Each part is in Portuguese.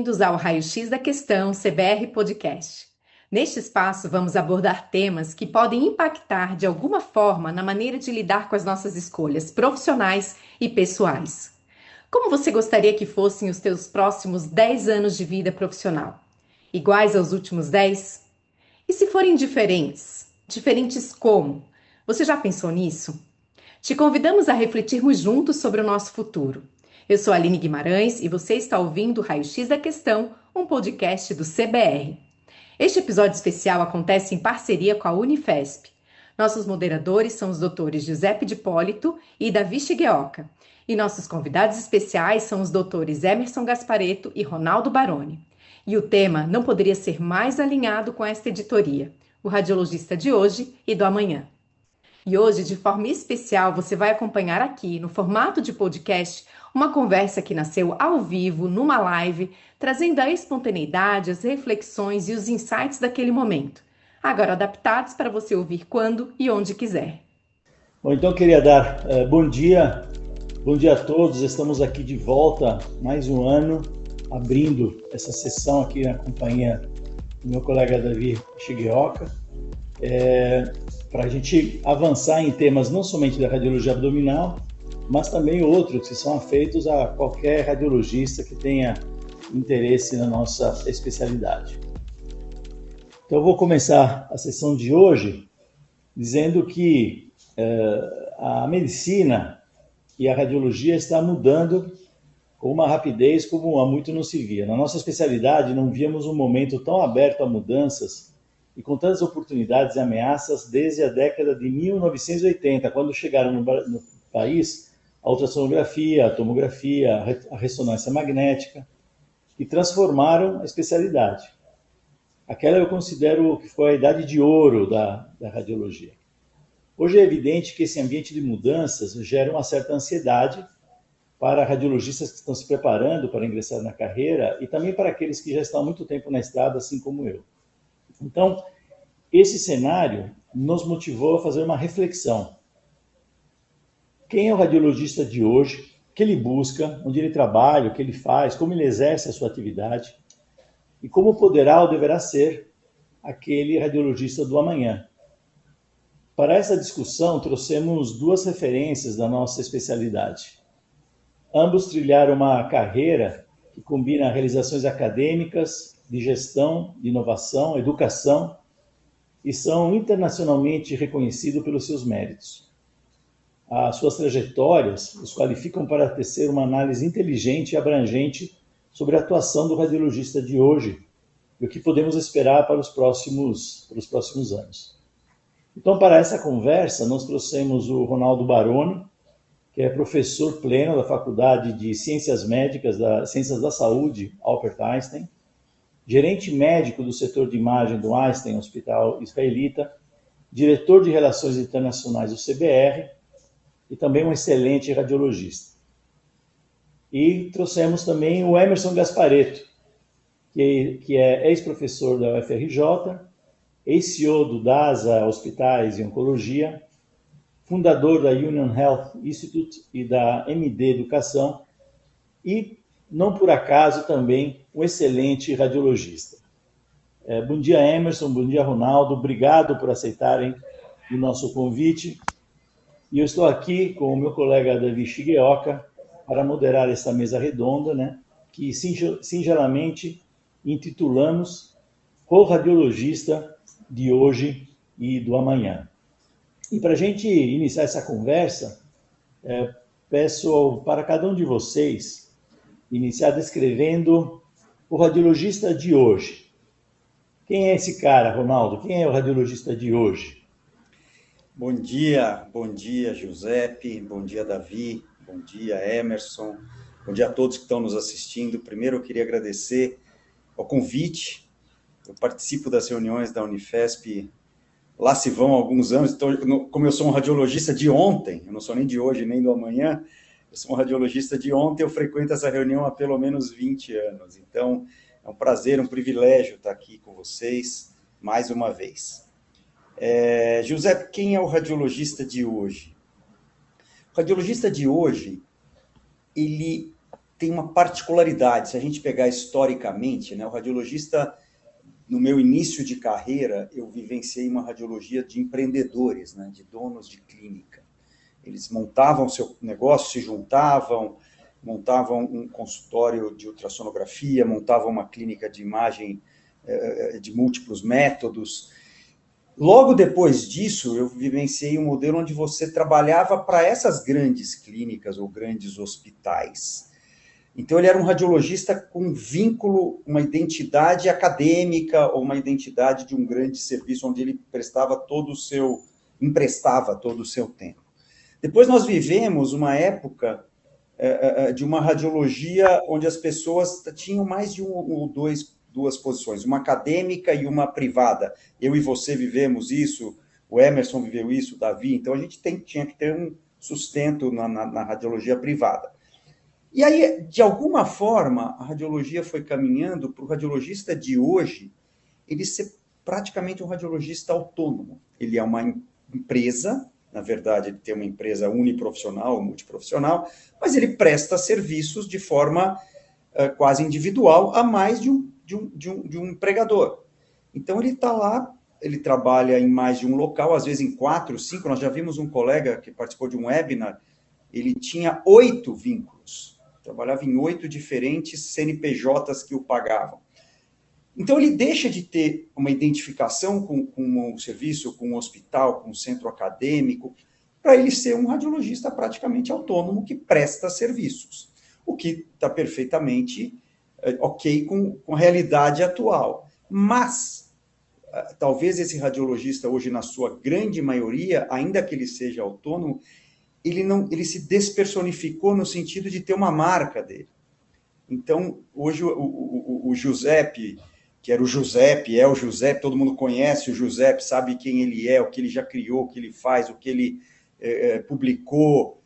bem-vindos ao Raio-X da Questão CBR Podcast. Neste espaço, vamos abordar temas que podem impactar de alguma forma na maneira de lidar com as nossas escolhas profissionais e pessoais. Como você gostaria que fossem os teus próximos 10 anos de vida profissional? Iguais aos últimos 10? E se forem diferentes? Diferentes como? Você já pensou nisso? Te convidamos a refletirmos juntos sobre o nosso futuro. Eu sou a Aline Guimarães e você está ouvindo o Raio-X da Questão, um podcast do CBR. Este episódio especial acontece em parceria com a Unifesp. Nossos moderadores são os doutores Giuseppe de Ippolito e Davi Shigeoka. E nossos convidados especiais são os doutores Emerson Gasparetto e Ronaldo Baroni. E o tema não poderia ser mais alinhado com esta editoria, o radiologista de hoje e do amanhã. E hoje, de forma especial, você vai acompanhar aqui, no formato de podcast, uma conversa que nasceu ao vivo, numa live, trazendo a espontaneidade, as reflexões e os insights daquele momento, agora adaptados para você ouvir quando e onde quiser. Bom, então eu queria dar bom dia a todos. Estamos aqui de volta, mais um ano, abrindo essa sessão aqui na companhia do meu colega Davi Shigeoka, para a gente avançar em temas não somente da radiologia abdominal, mas também outros que são afeitos a qualquer radiologista que tenha interesse na nossa especialidade. Então eu vou começar a sessão de hoje dizendo que a medicina e a radiologia está mudando com uma rapidez como há muito não se via. Na nossa especialidade não víamos um momento tão aberto a mudanças e com tantas oportunidades e ameaças desde a década de 1980, quando chegaram no país a ultrassonografia, a tomografia, a ressonância magnética, que transformaram a especialidade. Aquela eu considero que foi a idade de ouro da radiologia. Hoje é evidente que esse ambiente de mudanças gera uma certa ansiedade para radiologistas que estão se preparando para ingressar na carreira e também para aqueles que já estão há muito tempo na estrada, assim como eu. Então, esse cenário nos motivou a fazer uma reflexão. Quem é o radiologista de hoje? O que ele busca? Onde ele trabalha? O que ele faz? Como ele exerce a sua atividade? E como poderá ou deverá ser aquele radiologista do amanhã? Para essa discussão, trouxemos duas referências da nossa especialidade. Ambos trilharam uma carreira que combina realizações acadêmicas, de gestão, de inovação, educação, e são internacionalmente reconhecidos pelos seus méritos. As suas trajetórias os qualificam para tecer uma análise inteligente e abrangente sobre a atuação do radiologista de hoje e o que podemos esperar para os próximos anos. Então, para essa conversa, nós trouxemos o Ronaldo Baroni, que é professor pleno da Faculdade de Ciências Médicas, Ciências da Saúde, Albert Einstein, gerente médico do setor de imagem do Einstein Hospital Israelita, diretor de Relações Internacionais do CBR e também um excelente radiologista. E trouxemos também o Emerson Gasparetto, que é ex-professor da UFRJ, ex-CEO do DASA Hospitais e Oncologia, fundador da Union Health Institute e da MD Educação e, não por acaso, também um excelente radiologista. Bom dia, Emerson, bom dia, Ronaldo, obrigado por aceitarem o nosso convite. E eu estou aqui com o meu colega Davi Shigeoka para moderar esta mesa redonda, que singelamente intitulamos O Radiologista de Hoje e do Amanhã. E para a gente iniciar essa conversa, peço para cada um de vocês iniciar descrevendo o radiologista de hoje. Quem é esse cara, Ronaldo? Quem é o radiologista de hoje? Bom dia, Giuseppe, bom dia, Davi, bom dia, Emerson, bom dia a todos que estão nos assistindo. Primeiro, eu queria agradecer o convite. Eu participo das reuniões da Unifesp, lá se vão alguns anos, então, como eu sou um radiologista de ontem, eu não sou nem de hoje, nem do amanhã, eu sou um radiologista de ontem, eu frequento essa reunião há pelo menos 20 anos. Então, é um prazer, um privilégio estar aqui com vocês mais uma vez. Giuseppe, quem é o radiologista de hoje? O radiologista de hoje, ele tem uma particularidade. Se a gente pegar historicamente, né, o radiologista, no meu início de carreira, eu vivenciei uma radiologia de empreendedores, né, de donos de clínica. Eles montavam seu negócio, se juntavam, montavam um consultório de ultrassonografia, montavam uma clínica de imagem de múltiplos métodos. Logo depois disso, eu vivenciei um modelo onde você trabalhava para essas grandes clínicas ou grandes hospitais. Então, ele era um radiologista com vínculo, uma identidade acadêmica ou uma identidade de um grande serviço onde ele emprestava todo o seu tempo. Depois nós vivemos uma época de uma radiologia onde as pessoas tinham mais de duas posições, uma acadêmica e uma privada. Eu e você vivemos isso, o Emerson viveu isso, o Davi, então a gente tinha que ter um sustento na radiologia privada. E aí, de alguma forma, a radiologia foi caminhando para o radiologista de hoje, ele ser praticamente um radiologista autônomo. Ele é uma empresa, na verdade, ele tem uma empresa uniprofissional, multiprofissional, mas ele presta serviços de forma quase individual a mais de um empregador. Então, ele está lá, ele trabalha em mais de um local, às vezes em 4, 5. Nós já vimos um colega que participou de um webinar, ele tinha 8 vínculos, trabalhava em 8 diferentes CNPJs que o pagavam. Então, ele deixa de ter uma identificação com um serviço, com um hospital, com um centro acadêmico, para ele ser um radiologista praticamente autônomo que presta serviços, o que está perfeitamente ok com a realidade atual. Mas, talvez esse radiologista hoje, na sua grande maioria, ainda que ele seja autônomo, ele se despersonificou no sentido de ter uma marca dele. Então, hoje o Giuseppe, que era o Giuseppe, é o Giuseppe, todo mundo conhece o Giuseppe, sabe quem ele é, o que ele já criou, o que ele faz, o que ele publicou.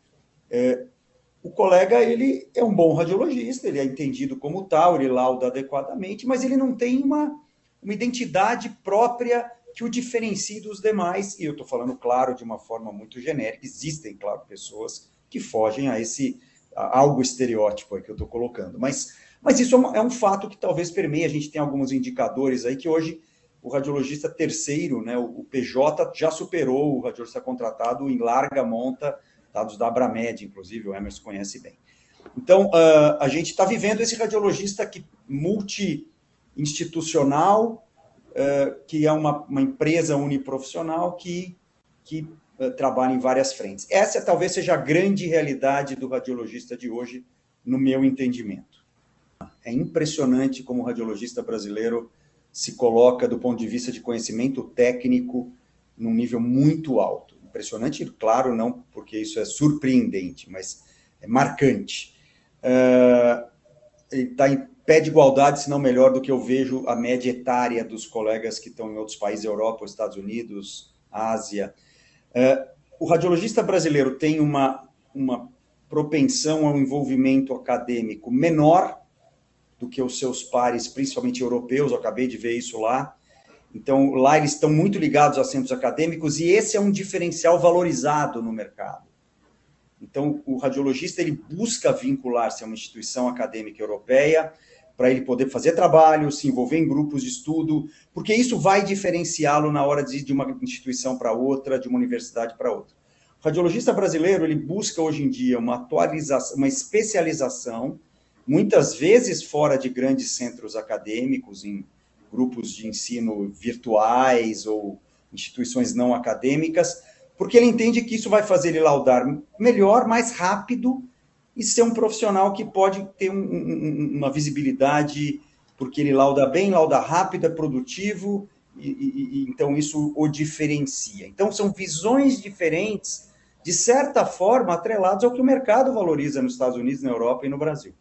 O colega, ele é um bom radiologista, ele é entendido como tal, ele lauda adequadamente, mas ele não tem uma identidade própria que o diferencie dos demais, e eu estou falando, claro, de uma forma muito genérica, existem, claro, pessoas que fogem a algo estereótipo aí que eu estou colocando, mas isso é um fato que talvez permeie. A gente tem alguns indicadores aí que hoje o radiologista terceiro, né, o PJ, já superou o radiologista contratado em larga monta, dados da Abramed, inclusive, o Emerson conhece bem. Então, a gente está vivendo esse radiologista multi-institucional, que é uma empresa uniprofissional que trabalha em várias frentes. Essa talvez seja a grande realidade do radiologista de hoje, no meu entendimento. É impressionante como o radiologista brasileiro se coloca do ponto de vista de conhecimento técnico num nível muito alto. Impressionante, claro, não porque isso é surpreendente, mas é marcante. Ele está em pé de igualdade, se não melhor, do que eu vejo a média etária dos colegas que estão em outros países, Europa, Estados Unidos, Ásia. O radiologista brasileiro tem uma propensão ao envolvimento acadêmico menor do que os seus pares, principalmente europeus, eu acabei de ver isso lá. Então, lá eles estão muito ligados a centros acadêmicos, e esse é um diferencial valorizado no mercado. Então, o radiologista ele busca vincular-se a uma instituição acadêmica europeia para ele poder fazer trabalho, se envolver em grupos de estudo, porque isso vai diferenciá-lo na hora de uma instituição para outra, de uma universidade para outra. O radiologista brasileiro ele busca hoje em dia uma atualização, uma especialização, muitas vezes fora de grandes centros acadêmicos, em grupos de ensino virtuais ou instituições não acadêmicas, porque ele entende que isso vai fazer ele laudar melhor, mais rápido, e ser um profissional que pode ter uma visibilidade, porque ele lauda bem, lauda rápido, é produtivo, e então isso o diferencia. Então, são visões diferentes, de certa forma, atreladas ao que o mercado valoriza nos Estados Unidos, na Europa e no Brasil.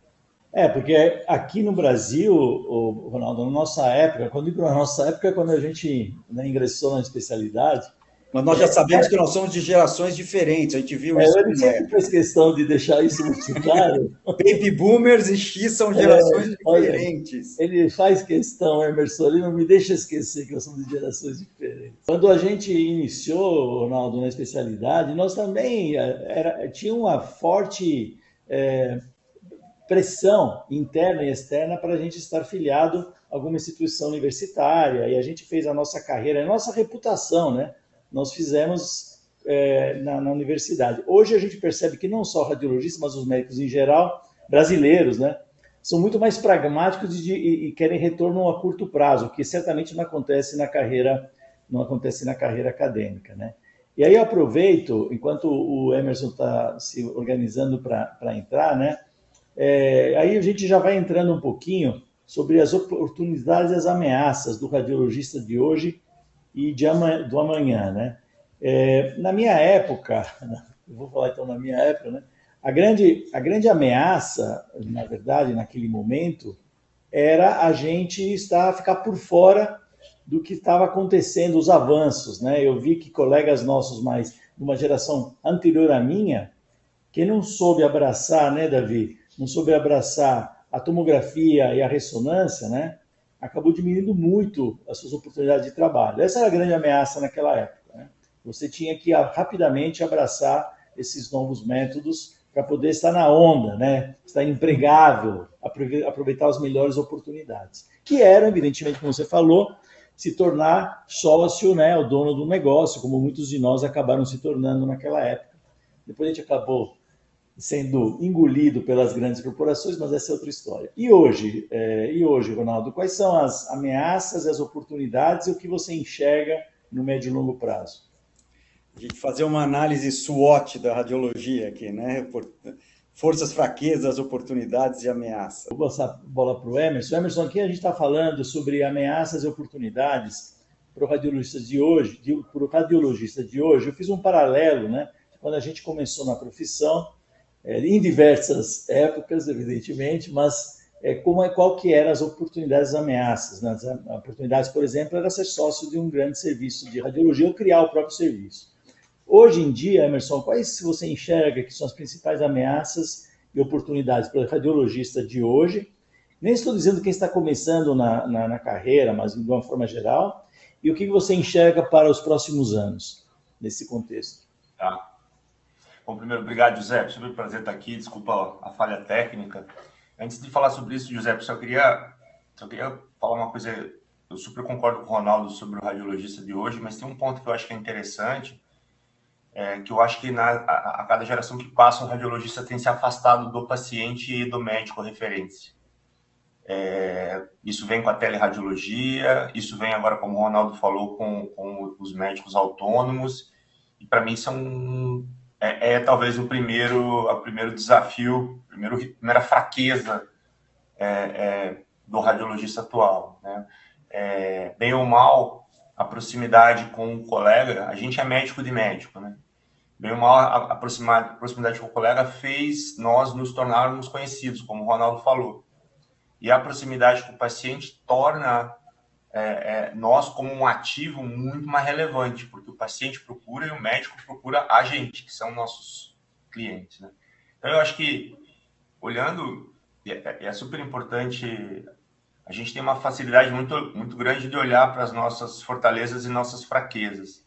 Porque aqui no Brasil, Ronaldo, na nossa época, quando digo na nossa época, quando a gente ingressou na especialidade... Mas nós já sabemos que nós somos de gerações diferentes, a gente viu isso. Ele sempre fez questão de deixar isso muito claro. Baby boomers e X são gerações diferentes. Olha, ele faz questão, Emerson, ele não me deixa esquecer que nós somos de gerações diferentes. Quando a gente iniciou, Ronaldo, na especialidade, nós também tinha uma forte pressão interna e externa para a gente estar filiado a alguma instituição universitária, e a gente fez a nossa carreira, a nossa reputação, né? Nós fizemos na universidade. Hoje a gente percebe que não só radiologistas, mas os médicos em geral, brasileiros, né? São muito mais pragmáticos e querem retorno a curto prazo, que certamente não acontece na carreira acadêmica, né? E aí eu aproveito, enquanto o Emerson está se organizando para entrar, né? Aí a gente já vai entrando um pouquinho sobre as oportunidades e as ameaças do radiologista de hoje e do amanhã, né? Na minha época, eu vou falar então na minha época, né? A grande ameaça, na verdade, naquele momento, era a gente ficar por fora do que estava acontecendo, os avanços, né? Eu vi que colegas nossos mais de uma geração anterior à minha, que não soube abraçar, né, Davi? Não soube abraçar a tomografia e a ressonância, né? Acabou diminuindo muito as suas oportunidades de trabalho. Essa era a grande ameaça naquela época, né? Você tinha que rapidamente abraçar esses novos métodos para poder estar na onda, né? Estar empregável, aproveitar as melhores oportunidades. Que eram, evidentemente, como você falou, se tornar sócio, né? O dono do negócio, como muitos de nós acabaram se tornando naquela época. Depois a gente acabou sendo engolido pelas grandes corporações, mas essa é outra história. E hoje, Ronaldo, quais são as ameaças e as oportunidades e o que você enxerga no médio e longo prazo? A gente fazer uma análise SWOT da radiologia aqui, né? Forças, fraquezas, oportunidades e ameaças. Vou passar a bola para o Emerson. Emerson, aqui a gente está falando sobre ameaças e oportunidades para o radiologista de hoje. Eu fiz um paralelo, né? Quando a gente começou na profissão, em diversas épocas, evidentemente, mas qual que eram as oportunidades e as ameaças, né? As oportunidades, por exemplo, era ser sócio de um grande serviço de radiologia ou criar o próprio serviço. Hoje em dia, Emerson, quais você enxerga que são as principais ameaças e oportunidades para o radiologista de hoje? Nem estou dizendo quem está começando na carreira, mas de uma forma geral. E o que você enxerga para os próximos anos, nesse contexto? Tá. Bom, primeiro, obrigado, José. Sempre um prazer estar aqui. Desculpa a falha técnica. Antes de falar sobre isso, José, só queria falar uma coisa. Eu super concordo com o Ronaldo sobre o radiologista de hoje, mas tem um ponto que eu acho que é interessante, que eu acho que a cada geração que passa, o radiologista tem se afastado do paciente e do médico referência. Isso vem com a teleradiologia, isso vem agora, como o Ronaldo falou, com os médicos autônomos, e para mim isso talvez o primeiro desafio, primeira fraqueza do radiologista atual, né? Bem ou mal, a proximidade com o colega, a gente é médico de médico, né? Bem ou mal, a proximidade com o colega fez nós nos tornarmos conhecidos, como o Ronaldo falou. E a proximidade com o paciente torna nós como um ativo muito mais relevante, porque o paciente procura e o médico procura a gente, que são nossos clientes, né? Então, eu acho que, olhando, é super importante, a gente tem uma facilidade muito, muito grande de olhar para as nossas fortalezas e nossas fraquezas.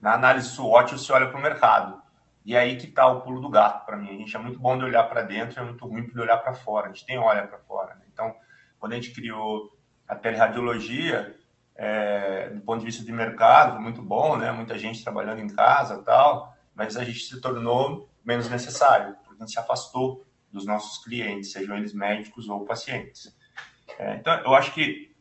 Na análise SWOT, você olha para o mercado. E aí que está o pulo do gato para mim. A gente é muito bom de olhar para dentro, é muito ruim de olhar para fora. A gente tem olha para fora, né? Então, quando a gente criou a teleradiologia, do ponto de vista de mercado, foi muito bom, né? Muita gente trabalhando em casa e tal, mas a gente se tornou menos necessário, porque a gente se afastou dos nossos clientes, sejam eles médicos ou pacientes. Então, eu acho que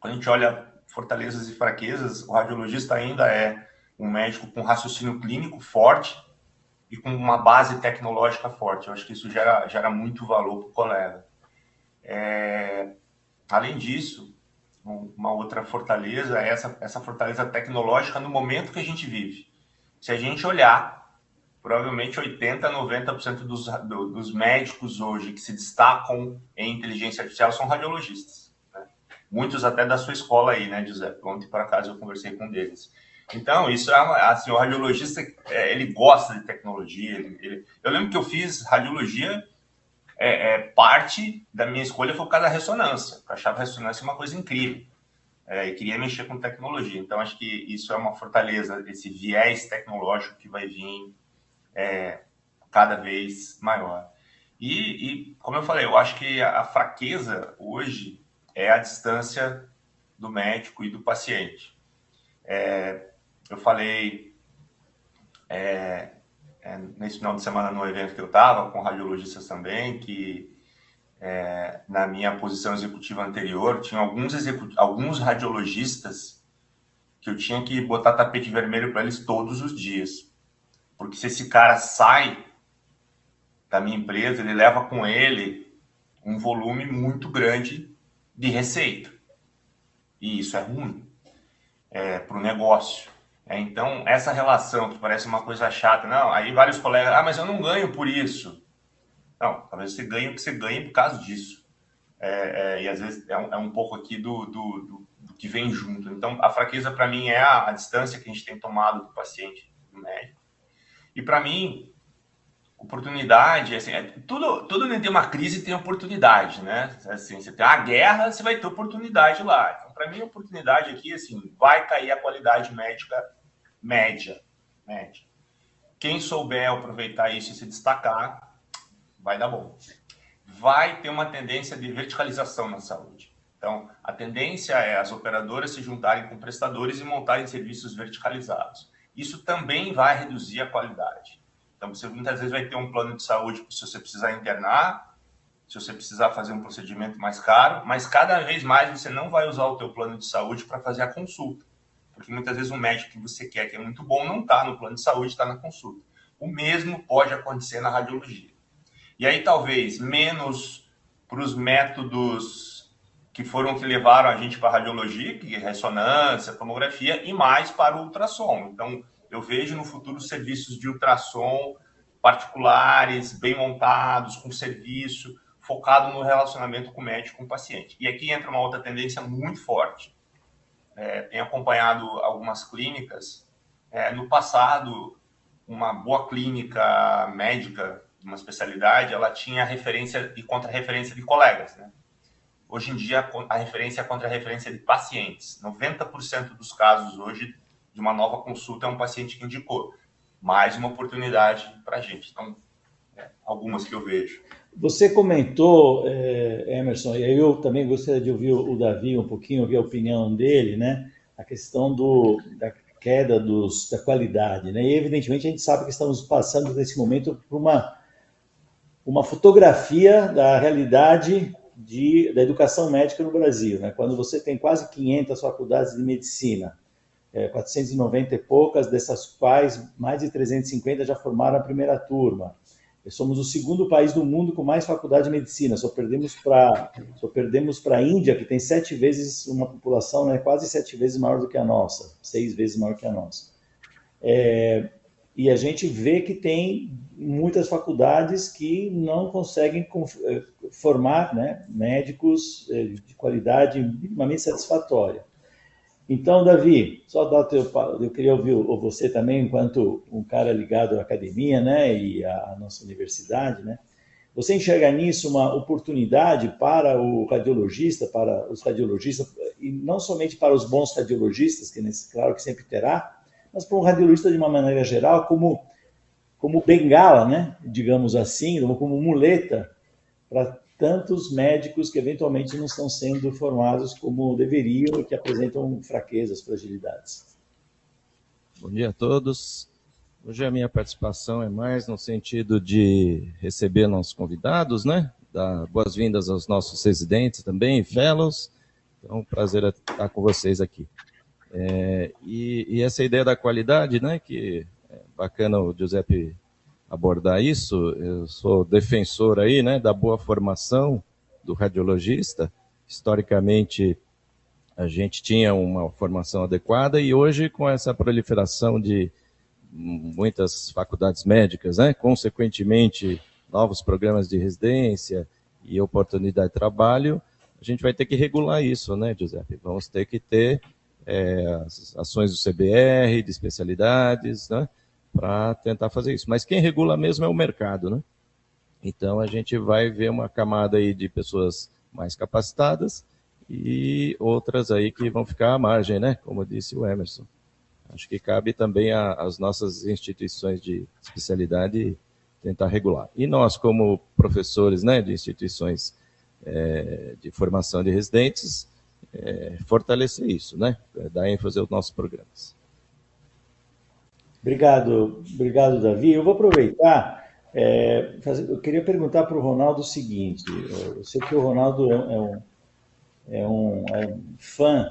quando a gente olha fortalezas e fraquezas, o radiologista ainda é um médico com raciocínio clínico forte e com uma base tecnológica forte. Eu acho que isso gera muito valor para o colega. Além disso, uma outra fortaleza é essa fortaleza tecnológica no momento que a gente vive. Se a gente olhar, provavelmente 80%, 90% dos médicos hoje que se destacam em inteligência artificial são radiologistas, né? Muitos até da sua escola aí, né, José? Ontem, por acaso, eu conversei com um deles. Então, isso assim, o radiologista, ele gosta de tecnologia. Eu lembro que eu fiz radiologia, parte da minha escolha foi por causa da ressonância. Eu achava a ressonância uma coisa incrível. E queria mexer com tecnologia. Então, acho que isso é uma fortaleza, esse viés tecnológico que vai vir cada vez maior. E, como eu falei, eu acho que a fraqueza hoje é a distância do médico e do paciente. Eu falei nesse final de semana no evento que eu estava, com radiologistas também, que na minha posição executiva anterior, tinha alguns radiologistas que eu tinha que botar tapete vermelho para eles todos os dias. Porque se esse cara sai da minha empresa, ele leva com ele um volume muito grande de receita. E isso é ruim para o negócio. Então, essa relação que parece uma coisa chata, não, aí vários colegas, mas eu não ganho por isso. Não, talvez você ganhe o que você ganha por causa disso. E às vezes é um pouco aqui do que vem junto. Então, a fraqueza para mim é a distância que a gente tem tomado do paciente, do médico. E para mim, oportunidade, assim, tudo dentro de uma crise tem oportunidade, né? Assim, você tem uma guerra, você vai ter oportunidade lá. Então, para mim, a oportunidade aqui, assim, vai cair a qualidade médica média. Quem souber aproveitar isso e se destacar, vai dar bom. Vai ter uma tendência de verticalização na saúde. Então, a tendência é as operadoras se juntarem com prestadores e montarem serviços verticalizados. Isso também vai reduzir a qualidade. Então, você muitas vezes vai ter um plano de saúde se você precisar internar, se você precisar fazer um procedimento mais caro, mas cada vez mais você não vai usar o teu plano de saúde para fazer a consulta. Porque muitas vezes o médico que você quer, que é muito bom, não está no plano de saúde, está na consulta. O mesmo pode acontecer na radiologia. E aí, talvez, menos para os métodos que levaram a gente para a radiologia, que é ressonância, tomografia, e mais para o ultrassom. Então, eu vejo no futuro serviços de ultrassom particulares, bem montados, com serviço, focado no relacionamento com o médico e com o paciente. E aqui entra uma outra tendência muito forte. Tenho acompanhado algumas clínicas. No passado, uma boa clínica médica, uma especialidade, ela tinha referência e contra-referência de colegas, né? Hoje em dia, a referência é contra-referência de pacientes. 90% dos casos hoje de uma nova consulta é um paciente que indicou. Mais uma oportunidade para a gente. Então, algumas que eu vejo. Você comentou, Emerson, e eu também gostaria de ouvir o Davi um pouquinho, ouvir a opinião dele, né? A questão da queda da qualidade, né? E, evidentemente, a gente sabe que estamos passando, nesse momento, por uma fotografia da realidade da educação médica no Brasil, né? Quando você tem quase 500 faculdades de medicina, 490 e poucas, dessas quais mais de 350 já formaram a primeira turma. Somos o segundo país do mundo com mais faculdade de medicina, só perdemos para a Índia, que tem 7 vezes uma população, né, quase 7 vezes maior do que a nossa, 6 vezes maior que a nossa. E a gente vê que tem muitas faculdades que não conseguem formar, né, médicos de qualidade minimamente satisfatória. Então, Davi, eu queria ouvir você também, enquanto um cara ligado à academia, né, e à nossa universidade, né? Você enxerga nisso uma oportunidade para o radiologista, para os radiologistas, e não somente para os bons radiologistas, que claro que sempre terá, mas para um radiologista de uma maneira geral, como bengala, né, digamos assim, como muleta para tantos médicos que eventualmente não estão sendo formados como deveriam e que apresentam fraquezas, fragilidades. Bom dia a todos. Hoje a minha participação é mais no sentido de receber nossos convidados, né? Dar boas-vindas aos nossos residentes também, fellows. Então, um prazer estar com vocês aqui. E essa ideia da qualidade, né? Que é bacana o Giuseppe abordar isso. Eu sou defensor aí, né, da boa formação do radiologista. Historicamente, a gente tinha uma formação adequada e hoje, com essa proliferação de muitas faculdades médicas, né, consequentemente, novos programas de residência e oportunidade de trabalho, a gente vai ter que regular isso, né, Giuseppe? Vamos ter que ter as ações do CBR, de especialidades, né, para tentar fazer isso. Mas quem regula mesmo é o mercado, né? Então, a gente vai ver uma camada aí de pessoas mais capacitadas e outras aí que vão ficar à margem, né? Como disse o Emerson. Acho que cabe também às nossas instituições de especialidade tentar regular. E nós, como professores, né, de instituições de formação de residentes, fortalecer isso, né, dar ênfase aos nossos programas. Obrigado, Davi. Eu vou aproveitar, eu queria perguntar para o Ronaldo o seguinte, eu sei que o Ronaldo é um fã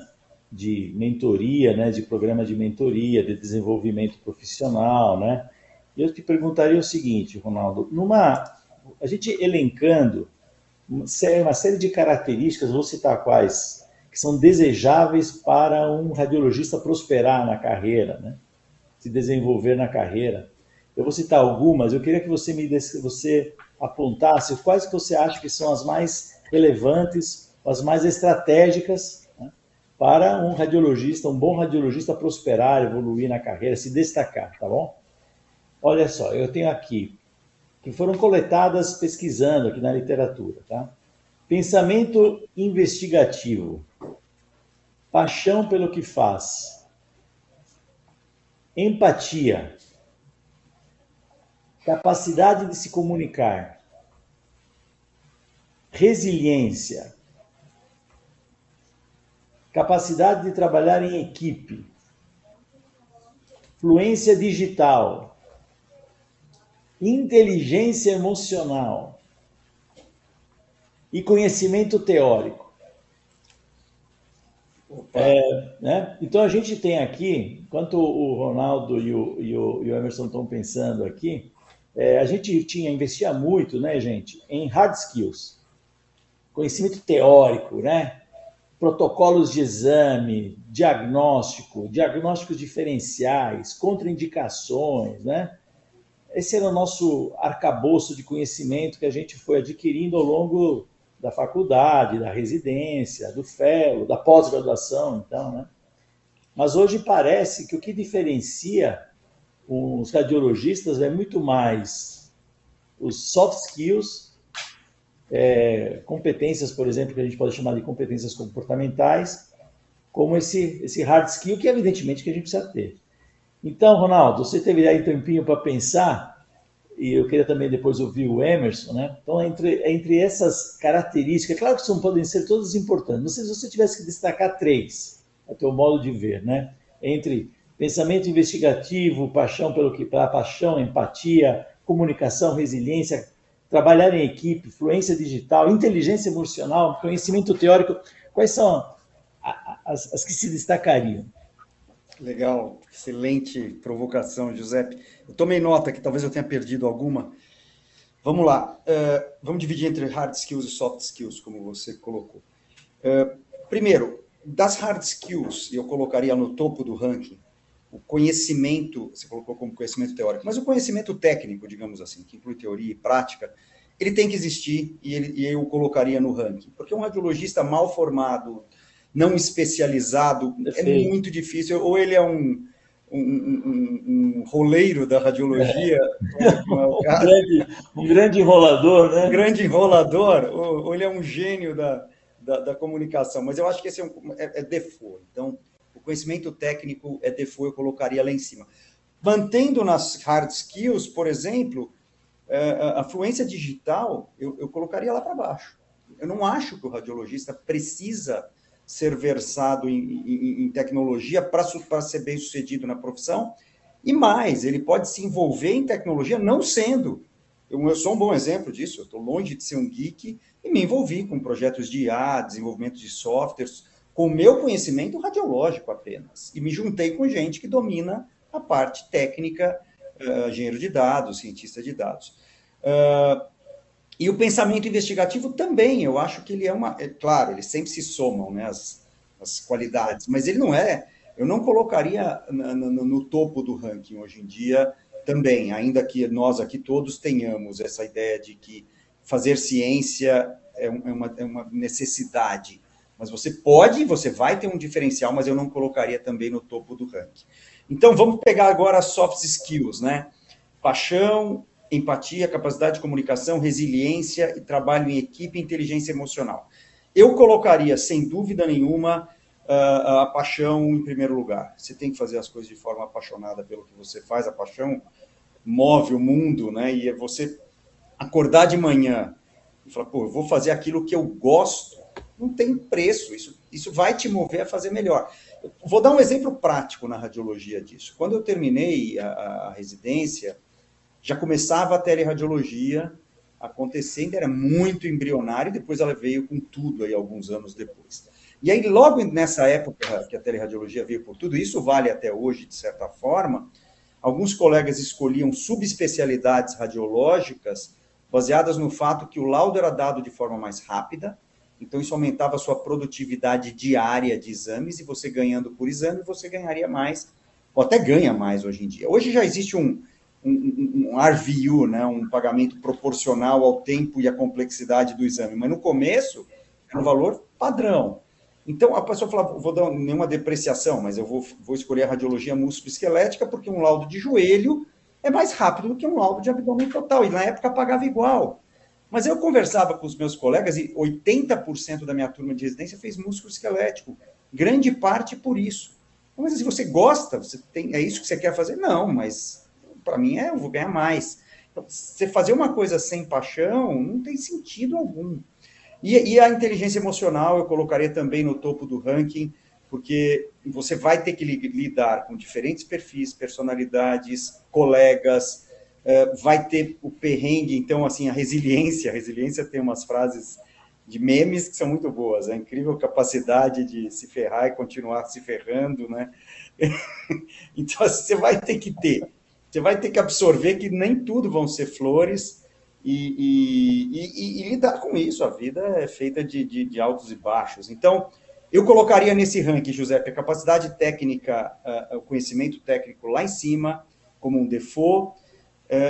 de mentoria, né, de programa de mentoria, de desenvolvimento profissional, né? E eu te perguntaria o seguinte, Ronaldo, a gente elencando uma série de características, vou citar quais, que são desejáveis para um radiologista prosperar na carreira, né? Se desenvolver na carreira. Eu vou citar algumas, eu queria que você apontasse quais que você acha que são as mais relevantes, as mais estratégicas, né, para um radiologista, um bom radiologista prosperar, evoluir na carreira, se destacar, tá bom? Olha só, eu tenho aqui, que foram coletadas pesquisando aqui na literatura, tá? Pensamento investigativo, paixão pelo que faz, empatia, capacidade de se comunicar, resiliência, capacidade de trabalhar em equipe, fluência digital, inteligência emocional e conhecimento teórico. Né? Então, a gente tem aqui, enquanto o Ronaldo e o Emerson estão pensando aqui, a gente investia muito, né, gente, em hard skills, conhecimento teórico, né? Protocolos de exame, diagnósticos diferenciais, contraindicações, né? Esse era o nosso arcabouço de conhecimento que a gente foi adquirindo ao longo da faculdade, da residência, do fellow, da pós-graduação, então, né? Mas hoje parece que o que diferencia os radiologistas é muito mais os soft skills, competências, por exemplo, que a gente pode chamar de competências comportamentais, como esse hard skill, que evidentemente que a gente precisa ter. Então, Ronaldo, você teve aí um tempinho para pensar, e eu queria também depois ouvir o Emerson, né? Então, entre essas características, claro que não podem ser todas importantes, mas se você tivesse que destacar 3, a teu modo de ver, né? Entre pensamento investigativo, paixão, empatia, comunicação, resiliência, trabalhar em equipe, fluência digital, inteligência emocional, conhecimento teórico, quais são as que se destacariam? Legal, excelente provocação, Giuseppe. Eu tomei nota que talvez eu tenha perdido alguma. Vamos lá, vamos dividir entre hard skills e soft skills, como você colocou. Primeiro, das hard skills, eu colocaria no topo do ranking o conhecimento, você colocou como conhecimento teórico, mas o conhecimento técnico, digamos assim, que inclui teoria e prática, ele tem que existir e eu colocaria no ranking. Porque um radiologista mal formado, não especializado, é muito difícil. Ou ele é um roleiro da radiologia. Um grande enrolador, né? Um grande enrolador, ou ele é um gênio da comunicação. Mas eu acho que esse é default. Então, o conhecimento técnico é default, eu colocaria lá em cima. Mantendo nas hard skills, por exemplo, a fluência digital, eu colocaria lá para baixo. Eu não acho que o radiologista precisa ser versado em tecnologia para ser bem sucedido na profissão, e mais, ele pode se envolver em tecnologia não sendo. Eu sou um bom exemplo disso, eu estou longe de ser um geek e me envolvi com projetos de IA, desenvolvimento de softwares, com o meu conhecimento radiológico apenas, e me juntei com gente que domina a parte técnica, engenheiro de dados, cientista de dados. E o pensamento investigativo também, eu acho que ele claro, eles sempre se somam, né, as qualidades, mas ele não eu não colocaria no topo do ranking hoje em dia também, ainda que nós aqui todos tenhamos essa ideia de que fazer ciência é uma necessidade, mas você vai ter um diferencial, mas eu não colocaria também no topo do ranking. Então, vamos pegar agora as soft skills, né? Paixão, empatia, capacidade de comunicação, resiliência e trabalho em equipe e inteligência emocional. Eu colocaria, sem dúvida nenhuma, a paixão em primeiro lugar. Você tem que fazer as coisas de forma apaixonada pelo que você faz, a paixão move o mundo, né? E é você acordar de manhã e falar, pô, eu vou fazer aquilo que eu gosto, não tem preço, isso vai te mover a fazer melhor. Eu vou dar um exemplo prático na radiologia disso. Quando eu terminei a residência, já começava a teleradiologia acontecendo, era muito embrionário, depois ela veio com tudo aí alguns anos depois. E aí, logo nessa época que a teleradiologia veio por tudo, isso vale até hoje, de certa forma, alguns colegas escolhiam subespecialidades radiológicas baseadas no fato que o laudo era dado de forma mais rápida, então isso aumentava a sua produtividade diária de exames, e você ganhando por exame, você ganharia mais, ou até ganha mais hoje em dia. Hoje já existe um RVU, né, um pagamento proporcional ao tempo e à complexidade do exame, mas no começo era um valor padrão. Então, a pessoa fala, vou dar nenhuma depreciação, mas eu vou escolher a radiologia músculo-esquelética porque um laudo de joelho é mais rápido do que um laudo de abdômen total, e na época pagava igual. Mas eu conversava com os meus colegas e 80% da minha turma de residência fez músculo-esquelético, grande parte por isso. Mas se você gosta, é isso que você quer fazer? Não, mas para mim eu vou ganhar mais. Então, você fazer uma coisa sem paixão não tem sentido algum. E a inteligência emocional eu colocaria também no topo do ranking, porque você vai ter que lidar com diferentes perfis, personalidades, colegas, vai ter o perrengue, então, assim, a resiliência tem umas frases de memes que são muito boas, a incrível capacidade de se ferrar e continuar se ferrando, né? Então, assim, você vai ter que absorver que nem tudo vão ser flores, e lidar com isso. A vida é feita de altos e baixos. Então, eu colocaria nesse ranking, Giuseppe, a capacidade técnica, o conhecimento técnico lá em cima, como um default,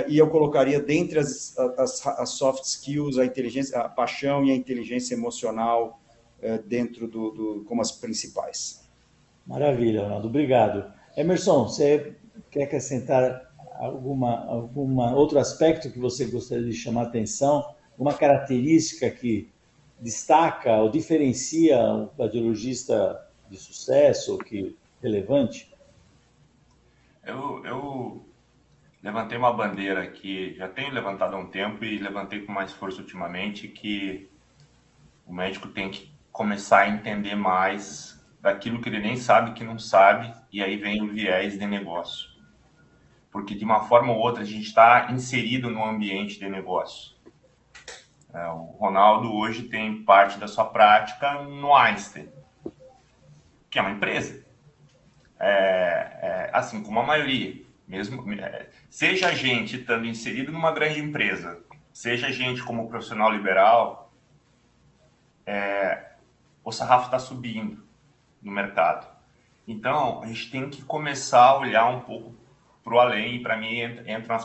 e eu colocaria dentre as soft skills, a inteligência, a paixão e a inteligência emocional dentro como as principais. Maravilha, Ronaldo, obrigado. Emerson, você quer acrescentar algum outro aspecto que você gostaria de chamar a atenção, uma característica que destaca ou diferencia um radiologista de sucesso, que relevante? Eu levantei uma bandeira que já tenho levantado há um tempo e levantei com mais força ultimamente, que o médico tem que começar a entender mais daquilo que ele nem sabe que não sabe, e aí vem o viés de negócio. Porque de uma forma ou outra a gente está inserido no ambiente de negócio. O Ronaldo hoje tem parte da sua prática no Einstein, que é uma empresa. Assim como a maioria. Mesmo, seja a gente estando inserido numa grande empresa, seja a gente como profissional liberal, o sarrafo está subindo no mercado. Então, a gente tem que começar a olhar um pouco para o além, e para mim entram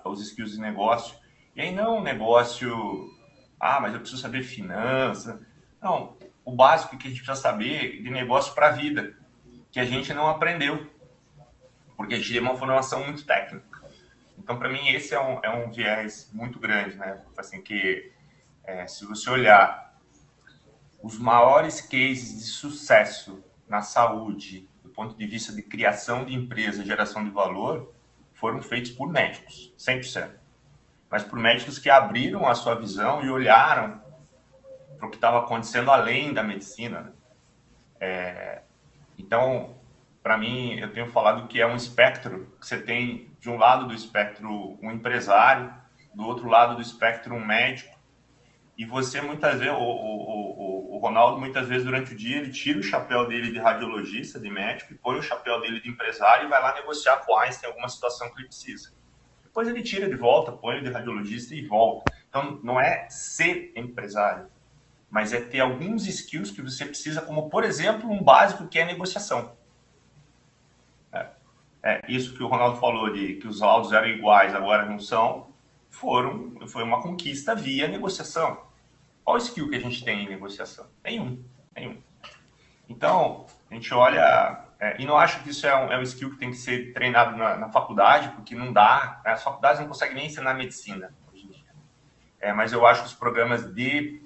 os skills de negócio. E aí não um negócio, mas eu preciso saber finança. Não, o básico que a gente precisa saber de negócio para a vida, que a gente não aprendeu, porque a gente tem uma formação muito técnica. Então, para mim, esse é um viés muito grande, né? Assim, que se você olhar os maiores cases de sucesso na saúde, do ponto de vista de criação de empresa, geração de valor, foram feitos por médicos, 100%. Mas por médicos que abriram a sua visão e olharam para o que estava acontecendo além da medicina. Então, para mim, eu tenho falado que é um espectro, que você tem, de um lado do espectro, um empresário, do outro lado do espectro, um médico, e você, muitas vezes, o Ronaldo, muitas vezes, durante o dia, ele tira o chapéu dele de radiologista, de médico, e põe o chapéu dele de empresário e vai lá negociar com o Einstein alguma situação que ele precisa. Depois ele tira de volta, põe o de radiologista e volta. Então, não é ser empresário, mas é ter alguns skills que você precisa, como, por exemplo, um básico que é negociação. Isso que o Ronaldo falou, de que os laudos eram iguais, agora não são, foi uma conquista via negociação. Qual o skill que a gente tem em negociação? Nenhum. Então, a gente olha, e não acho que isso é um skill que tem que ser treinado na faculdade, porque não dá, as faculdades não conseguem nem ensinar medicina hoje em dia. Mas eu acho que os programas de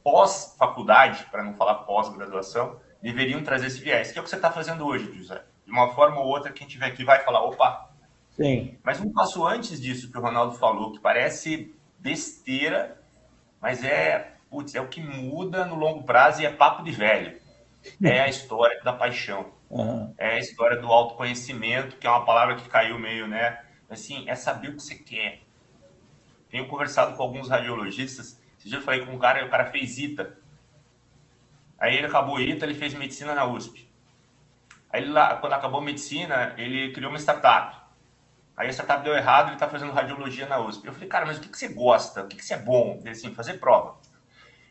pós-faculdade, para não falar pós-graduação, deveriam trazer esse viés, que é o que você está fazendo hoje, José. De uma forma ou outra, quem estiver aqui vai falar, opa, Sim. Mas um passo antes disso que o Ronaldo falou, que parece besteira, mas putz, é o que muda no longo prazo e é papo de velho. É a história da paixão. Aham. É a história do autoconhecimento, que é uma palavra que caiu meio, né? Assim, é saber o que você quer. Tenho conversado com alguns radiologistas. Esse dia eu falei com um cara, e o cara fez ITA. Aí ele acabou ITA, ele fez medicina na USP. Aí ele lá, quando acabou medicina, ele criou uma startup. Aí a startup deu errado, ele está fazendo radiologia na USP. Eu falei, cara, mas o que você gosta? O que você é bom? Ele assim, fazer prova.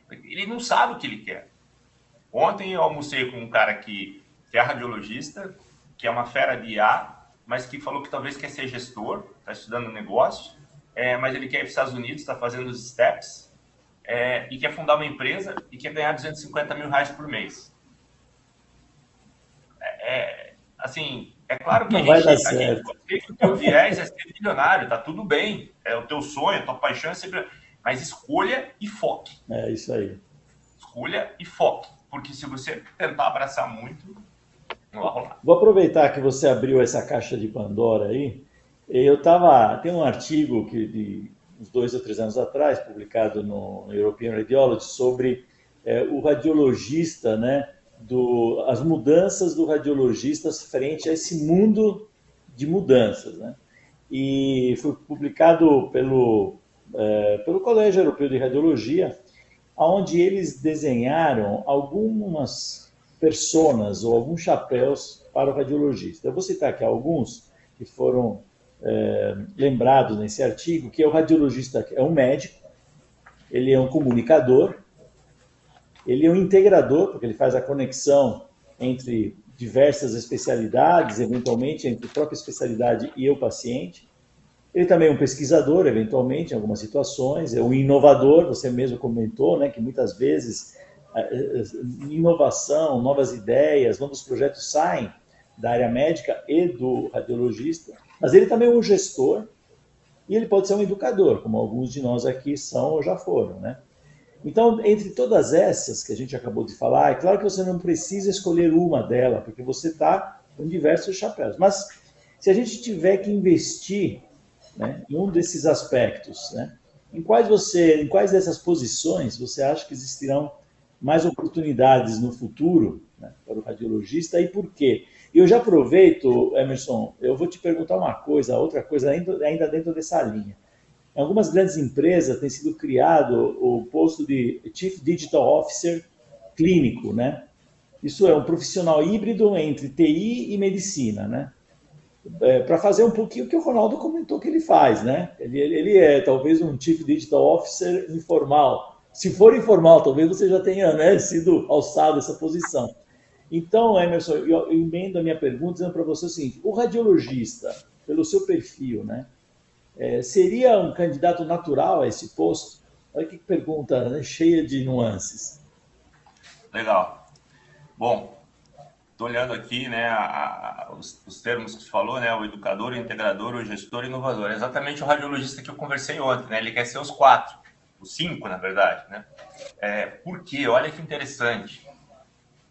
Ele não sabe o que ele quer. Ontem eu almocei com um cara que é radiologista, que é uma fera de IA, mas que falou que talvez quer ser gestor, está estudando negócio, mas ele quer ir para os Estados Unidos, está fazendo os steps, e quer fundar uma empresa e quer ganhar R$250 mil por mês. Assim, é claro que Não vai dar certo. pode ter que o teu viés é ser milionário, tá tudo bem, é o teu sonho, a tua paixão é sempre... Mas escolha e foque. É isso aí. Escolha e foque. Porque se você tentar abraçar muito, não vai rolar. Vou aproveitar que você abriu essa caixa de Pandora aí. Tem um artigo de uns 2 ou 3 anos atrás, publicado no European Radiology, sobre o radiologista, né? As mudanças do radiologista frente a esse mundo de mudanças, né? E foi publicado pelo Colégio Europeu de Radiologia, onde eles desenharam algumas personas ou alguns chapéus para o radiologista. Eu vou citar aqui alguns que foram lembrados nesse artigo, que é o radiologista, é um médico, ele é um comunicador, ele é um integrador, porque ele faz a conexão entre diversas especialidades, eventualmente entre a própria especialidade e o paciente. Ele também é um pesquisador, eventualmente, em algumas situações, é um inovador, você mesmo comentou, né, que muitas vezes inovação, novas ideias, novos projetos saem da área médica e do radiologista, mas ele também é um gestor e ele pode ser um educador, como alguns de nós aqui são ou já foram, né? Então, entre todas essas que a gente acabou de falar, é claro que você não precisa escolher uma delas, porque você está com diversos chapéus, mas se a gente tiver que investir, né, em um desses aspectos, né, em quais dessas posições você acha que existirão mais oportunidades no futuro, né, para o radiologista e por quê? E eu já aproveito, Emerson, eu vou te perguntar outra coisa ainda dentro dessa linha. Em algumas grandes empresas tem sido criado o posto de Chief Digital Officer clínico, né? Isso é um profissional híbrido entre TI e medicina, né? Para fazer um pouquinho o que o Ronaldo comentou que ele faz, né? Ele é talvez um Chief Digital Officer informal. Se for informal, talvez você já tenha, né, sido alçado essa posição. Então, Emerson, eu emendo a minha pergunta dizendo para você o seguinte: o radiologista, pelo seu perfil, né, seria um candidato natural a esse posto? Olha que pergunta, né, cheia de nuances. Legal. Bom, estou olhando aqui, né, os termos que você falou, né, o educador, o integrador, o gestor e o inovador. É exatamente o radiologista que eu conversei ontem, né? Ele quer ser os 4, os 5, na verdade, né? Por quê? Olha que interessante.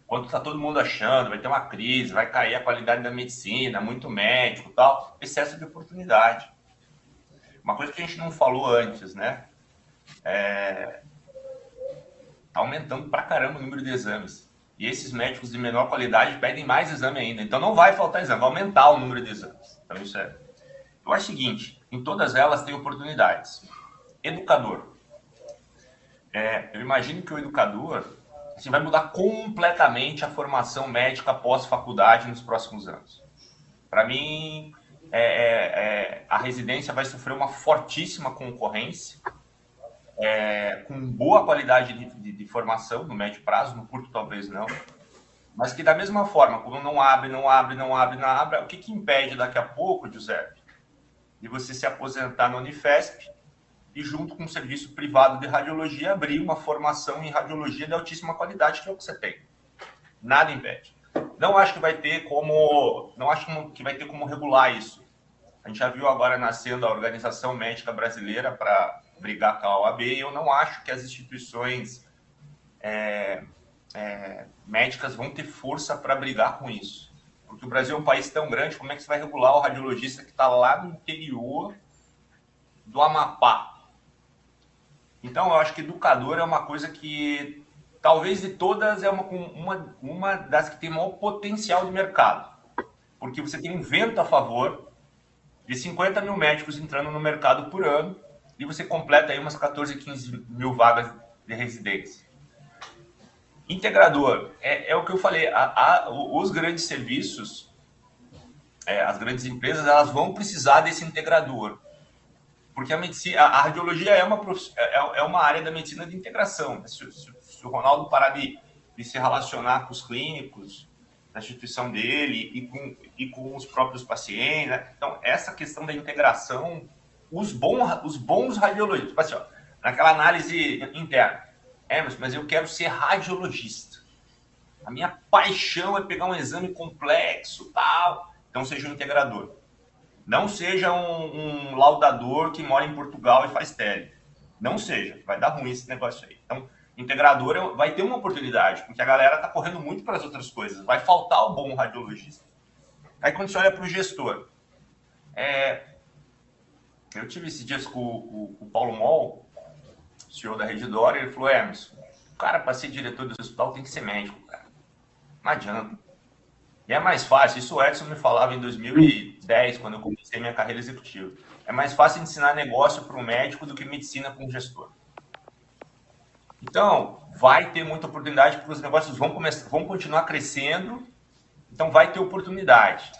Quando está todo mundo achando, vai ter uma crise, vai cair a qualidade da medicina, muito médico e tal, excesso de oportunidade. Uma coisa que a gente não falou antes, né? Tá aumentando pra caramba o número de exames. E esses médicos de menor qualidade pedem mais exame ainda. Então não vai faltar exame, vai aumentar o número de exames. Então isso é... Eu acho o seguinte, em todas elas tem oportunidades. Educador. Eu imagino que o educador assim, vai mudar completamente a formação médica pós-faculdade nos próximos anos. Para mim, a residência vai sofrer uma fortíssima concorrência, com boa qualidade de formação no médio prazo, no curto talvez não, mas que da mesma forma, como não abre, o que impede daqui a pouco, Giuseppe, de você se aposentar na Unifesp e junto com um serviço privado de radiologia abrir uma formação em radiologia de altíssima qualidade, que é o que você tem. Nada impede. Não acho que vai ter como regular isso. A gente já viu agora nascendo a Organização Médica Brasileira para brigar com a OAB, e eu não acho que as instituições médicas vão ter força para brigar com isso. Porque o Brasil é um país tão grande, como é que você vai regular o radiologista que está lá no interior do Amapá? Então, eu acho que educador é uma coisa que, talvez de todas, é uma das que tem maior potencial de mercado. Porque você tem um vento a favor de 50 mil médicos entrando no mercado por ano e você completa aí umas 14, 15 mil vagas de residência. Integrador, é o que eu falei, os grandes serviços, as grandes empresas, elas vão precisar desse integrador. Porque a medicina, a radiologia é uma área da medicina de integração. Se o Ronaldo parar de se relacionar com os clínicos da instituição dele e com os próprios pacientes, né? Então, essa questão da integração, os bons radiologistas, tipo assim, ó, naquela análise interna, mas eu quero ser radiologista. A minha paixão é pegar um exame complexo, tal. Então, seja um integrador. Não seja um laudador que mora em Portugal e faz tele. Não seja, vai dar ruim esse negócio aí. Então, integrador vai ter uma oportunidade, porque a galera está correndo muito para as outras coisas. Vai faltar o bom radiologista. Aí, quando você olha para o gestor, eu tive esses dias com o Paulo Moll, CEO da Redditor, e ele falou, Emerson, o cara, para ser diretor do hospital, tem que ser médico, cara. Não adianta. E é mais fácil, isso o Edson me falava em 2010, quando eu comecei minha carreira executiva. É mais fácil ensinar negócio para um médico do que medicina para um gestor. Então, vai ter muita oportunidade, porque os negócios vão continuar crescendo, então vai ter oportunidade.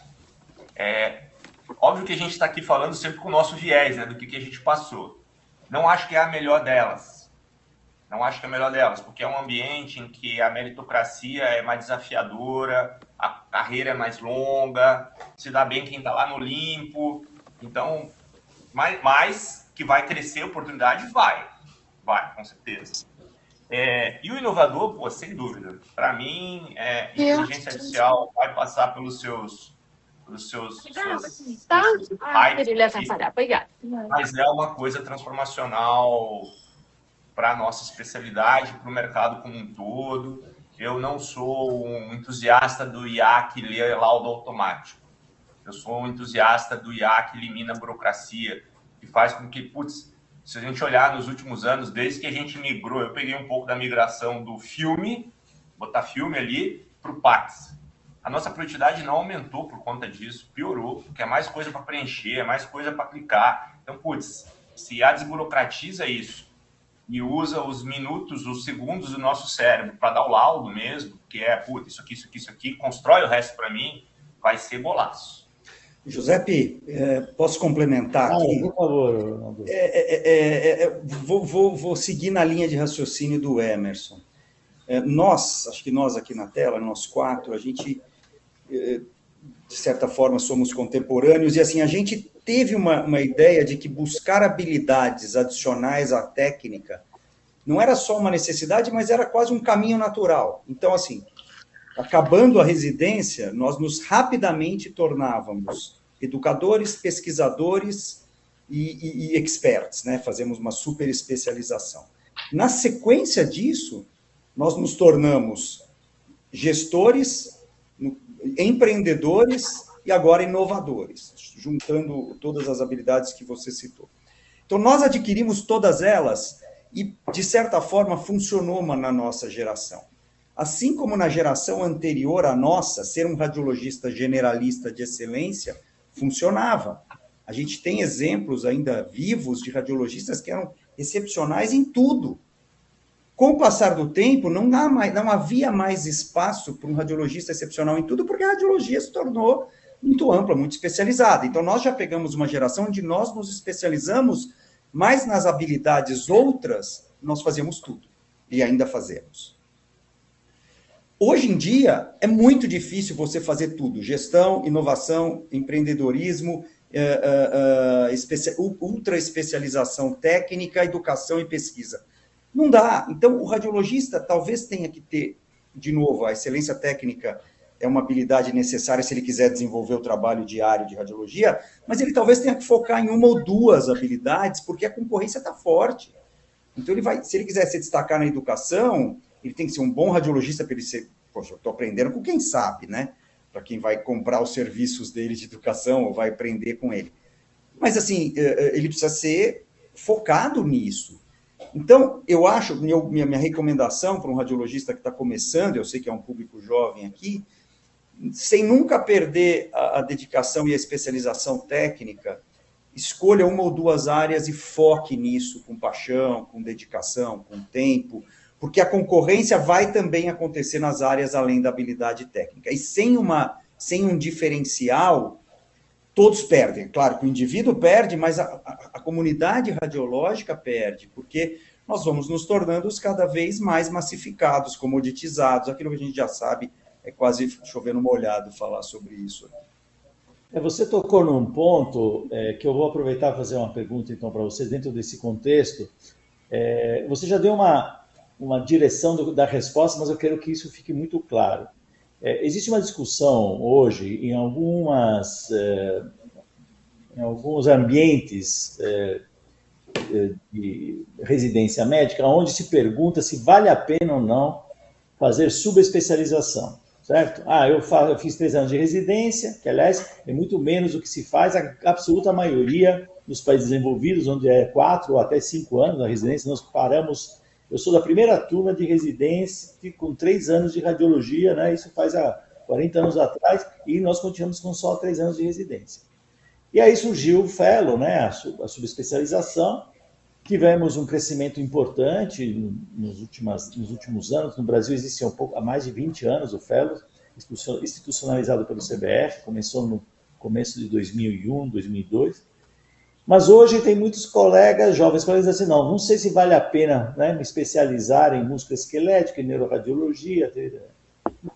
Óbvio que a gente está aqui falando sempre com o nosso viés, né, do que a gente passou. Não acho que é a melhor delas. Não acho que é a melhor delas, porque é um ambiente em que a meritocracia é mais desafiadora, a carreira é mais longa, se dá bem quem está lá no limpo. Então, mais que vai crescer a oportunidade, vai, com certeza. E o inovador, pô, sem dúvida. Para mim, inteligência artificial vai passar pelos seus mas é uma coisa transformacional para a nossa especialidade, para o mercado como um todo. Eu não sou um entusiasta do IA que lê laudo automático. Eu sou um entusiasta do IA que elimina a burocracia, que faz com que, se a gente olhar nos últimos anos, desde que a gente migrou, eu peguei um pouco da migração do filme, botar filme ali, para o PACS. A nossa produtividade não aumentou por conta disso, piorou, porque é mais coisa para preencher, é mais coisa para clicar. Então, se IA desburocratiza isso e usa os minutos, os segundos do nosso cérebro para dar o laudo mesmo, que isso aqui, constrói o resto para mim, vai ser golaço. Giuseppe, posso complementar aqui? Por favor. Vou seguir na linha de raciocínio do Emerson. Acho que nós aqui na tela, nós quatro, a gente, de certa forma, somos contemporâneos, e assim, a gente teve uma ideia de que buscar habilidades adicionais à técnica não era só uma necessidade, mas era quase um caminho natural. Então, assim, acabando a residência, nós nos rapidamente tornávamos educadores, pesquisadores e experts, né? Fazemos uma super especialização. Na sequência disso, nós nos tornamos gestores, empreendedores e agora inovadores, juntando todas as habilidades que você citou. Então, nós adquirimos todas elas e, de certa forma, funcionou na nossa geração. Assim como na geração anterior à nossa, ser um radiologista generalista de excelência funcionava. A gente tem exemplos ainda vivos de radiologistas que eram excepcionais em tudo. Com o passar do tempo, não havia mais espaço para um radiologista excepcional em tudo, porque a radiologia se tornou muito ampla, muito especializada. Então, nós já pegamos uma geração onde nós nos especializamos, mas nas habilidades outras, nós fazemos tudo. E ainda fazemos. Hoje em dia, é muito difícil você fazer tudo. Gestão, inovação, empreendedorismo, ultra especialização técnica, educação e pesquisa. Não dá. Então, o radiologista talvez tenha que ter, de novo, a excelência técnica é uma habilidade necessária se ele quiser desenvolver o trabalho diário de radiologia, mas ele talvez tenha que focar em uma ou duas habilidades, porque a concorrência está forte. Então, se ele quiser se destacar na educação, ele tem que ser um bom radiologista para ele ser... Poxa, eu estou aprendendo com quem sabe, né? para quem vai comprar os serviços dele de educação ou vai aprender com ele. Mas, assim, ele precisa ser focado nisso. Então, eu acho, minha recomendação para um radiologista que está começando, eu sei que é um público jovem aqui, sem nunca perder a dedicação e a especialização técnica, escolha uma ou duas áreas e foque nisso com paixão, com dedicação, com tempo, porque a concorrência vai também acontecer nas áreas além da habilidade técnica. E sem um diferencial, todos perdem. Claro que o indivíduo perde, mas a comunidade radiológica perde, porque nós vamos nos tornando cada vez mais massificados, comoditizados, aquilo que a gente já sabe, é quase chover no molhado falar sobre isso. Você tocou num ponto que eu vou aproveitar para fazer uma pergunta então para você, dentro desse contexto. Você já deu uma direção da resposta, mas eu quero que isso fique muito claro. Existe uma discussão hoje em alguns ambientes de residência médica, onde se pergunta se vale a pena ou não fazer subespecialização, certo? Eu fiz 3 anos de residência, que, aliás, é muito menos do que se faz a absoluta maioria dos países desenvolvidos, onde é 4 ou até 5 anos na residência. Nós paramos... Eu sou da primeira turma de residência com 3 anos de radiologia, né? Isso faz há 40 anos atrás, e nós continuamos com só 3 anos de residência. E aí surgiu o fellow, né? A subespecialização. Tivemos um crescimento importante nos últimos anos. No Brasil existe há mais de 20 anos o fellow, institucionalizado pelo CBF, começou no começo de 2001, 2002. Mas hoje tem muitos colegas, jovens colegas, assim, não sei se vale a pena, né, me especializar em músculo esquelético, em neuroradiologia.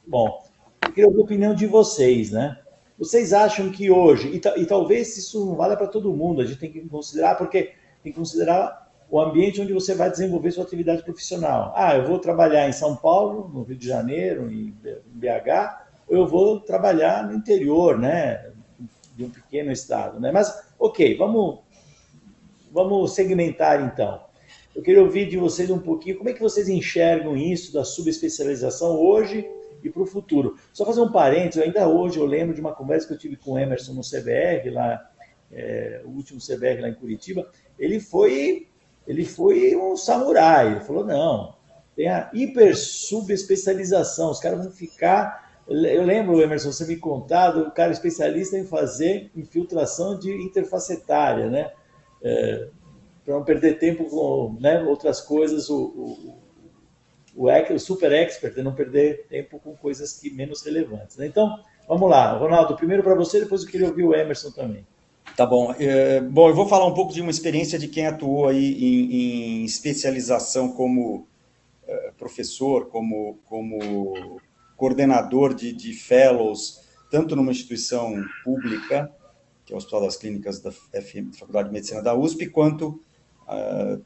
Bom, eu queria ouvir a opinião de vocês, né? Vocês acham que hoje, e talvez isso não valha para todo mundo, a gente tem que considerar, porque tem que considerar o ambiente onde você vai desenvolver sua atividade profissional. Eu vou trabalhar em São Paulo, no Rio de Janeiro, em BH, ou eu vou trabalhar no interior, né, de um pequeno estado, né? Mas, ok, vamos segmentar, então. Eu queria ouvir de vocês um pouquinho como é que vocês enxergam isso da subespecialização hoje e para o futuro. Só fazer um parênteses, ainda hoje eu lembro de uma conversa que eu tive com o Emerson no CBR, lá, o último CBR lá em Curitiba. Ele foi um samurai. Ele falou, não, tem a hiper subespecialização, os caras vão ficar... Eu lembro, Emerson, você me contado, o cara especialista em fazer infiltração de interfacetária, né? Para não perder tempo com, né, outras coisas, o super expert, não perder tempo com coisas menos relevantes, né? Então, vamos lá. Ronaldo, primeiro para você, depois eu queria ouvir o Emerson também. Tá bom. Bom, eu vou falar um pouco de uma experiência de quem atuou aí em especialização como professor, como coordenador de fellows, tanto numa instituição pública, que é o Hospital das Clínicas da Faculdade de Medicina da USP, quanto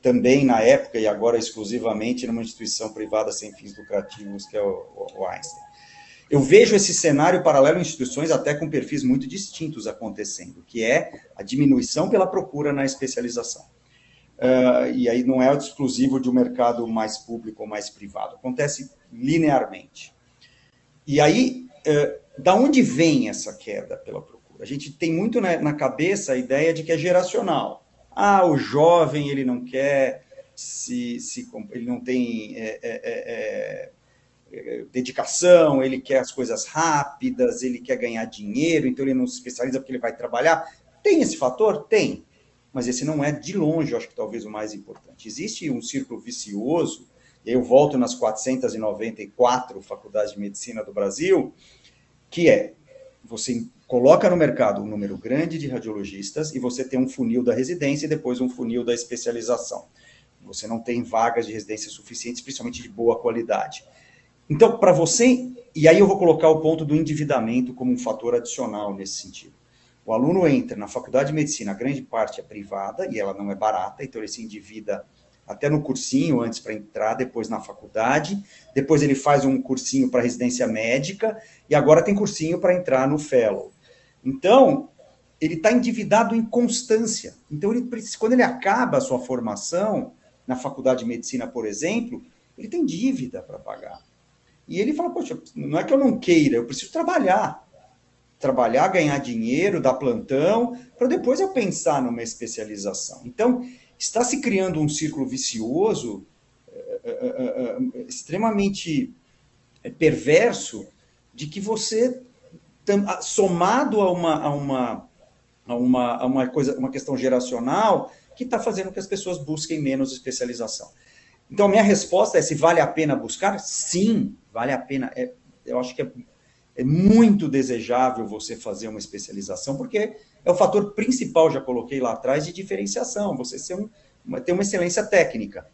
também na época e agora exclusivamente numa instituição privada sem fins lucrativos, que é o Einstein. Eu vejo esse cenário paralelo em instituições até com perfis muito distintos acontecendo, que é a diminuição pela procura na especialização. E aí não é exclusivo de um mercado mais público ou mais privado, acontece linearmente. E aí, da onde vem essa queda pela procura? A gente tem muito na cabeça a ideia de que é geracional. O jovem, ele não quer, ele não tem dedicação, ele quer as coisas rápidas, ele quer ganhar dinheiro, então ele não se especializa porque ele vai trabalhar. Tem esse fator? Tem. Mas esse não é, de longe, eu acho que talvez o mais importante. Existe um círculo vicioso, e eu volto nas 494 faculdades de medicina do Brasil, que você coloca no mercado um número grande de radiologistas e você tem um funil da residência e depois um funil da especialização. Você não tem vagas de residência suficientes, principalmente de boa qualidade. Então, para você... E aí eu vou colocar o ponto do endividamento como um fator adicional nesse sentido. O aluno entra na faculdade de medicina, a grande parte é privada e ela não é barata, então ele se endivida até no cursinho antes para entrar, depois na faculdade, depois ele faz um cursinho para residência médica e agora tem cursinho para entrar no fellow. Então, ele está endividado em constância. Então, quando ele acaba a sua formação na faculdade de medicina, por exemplo, ele tem dívida para pagar. E ele fala, poxa, não é que eu não queira, eu preciso trabalhar. trabalhar, ganhar dinheiro, dar plantão, para depois eu pensar numa especialização. Então, está se criando um círculo vicioso extremamente perverso de que você, somado a uma questão geracional, que está fazendo que as pessoas busquem menos especialização. Então, a minha resposta é: se vale a pena buscar? Sim, vale a pena. Eu acho que é muito desejável você fazer uma especialização, porque é o fator principal, já coloquei lá atrás, de diferenciação, você ter uma excelência técnica.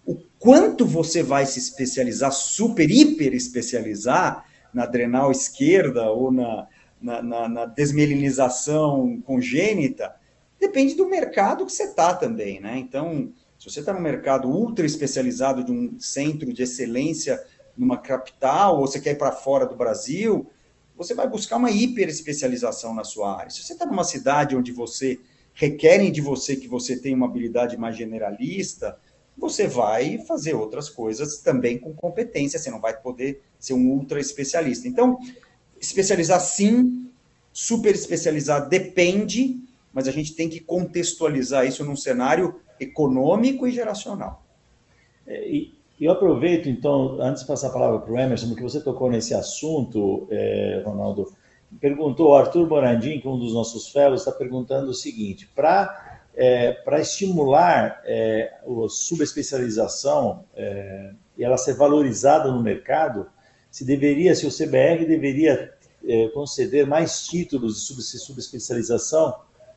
O quanto você vai se especializar, super, hiper especializar na adrenal esquerda ou na desmielinização congênita, depende do mercado que você está também, né? Então, se você está no mercado ultra especializado de um centro de excelência numa capital, ou você quer ir para fora do Brasil, você vai buscar uma hiper especialização na sua área. Se você está numa cidade onde requerem de você que você tenha uma habilidade mais generalista, você vai fazer outras coisas também com competência, você não vai poder ser um ultra especialista. Então, especializar sim, super especializar depende, mas a gente tem que contextualizar isso num cenário econômico e geracional. E eu aproveito, então, antes de passar a palavra para o Emerson, porque você tocou nesse assunto, Ronaldo, perguntou, o Arthur Morandim, que é um dos nossos fellows, está perguntando o seguinte: para estimular a subespecialização e ela ser valorizada no mercado, se o CBR deveria conceder mais títulos de subespecialização